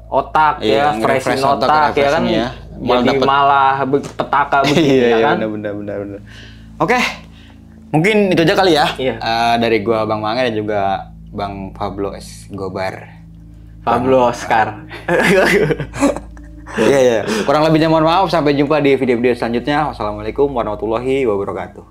otak Iya, ya, freshin nge-refresh otak, otak ya kan, refreshing ya. jadi malah petaka begini Iya, ya kan. benar. Oke, mungkin itu aja kali ya. Iya. Dari gua Bang Mange dan juga Bang Pablo S. Gobar. Pablo Oscar. Iya. Kurang lebihnya mohon maaf. Sampai jumpa di video-video selanjutnya. Wassalamualaikum warahmatullahi wabarakatuh.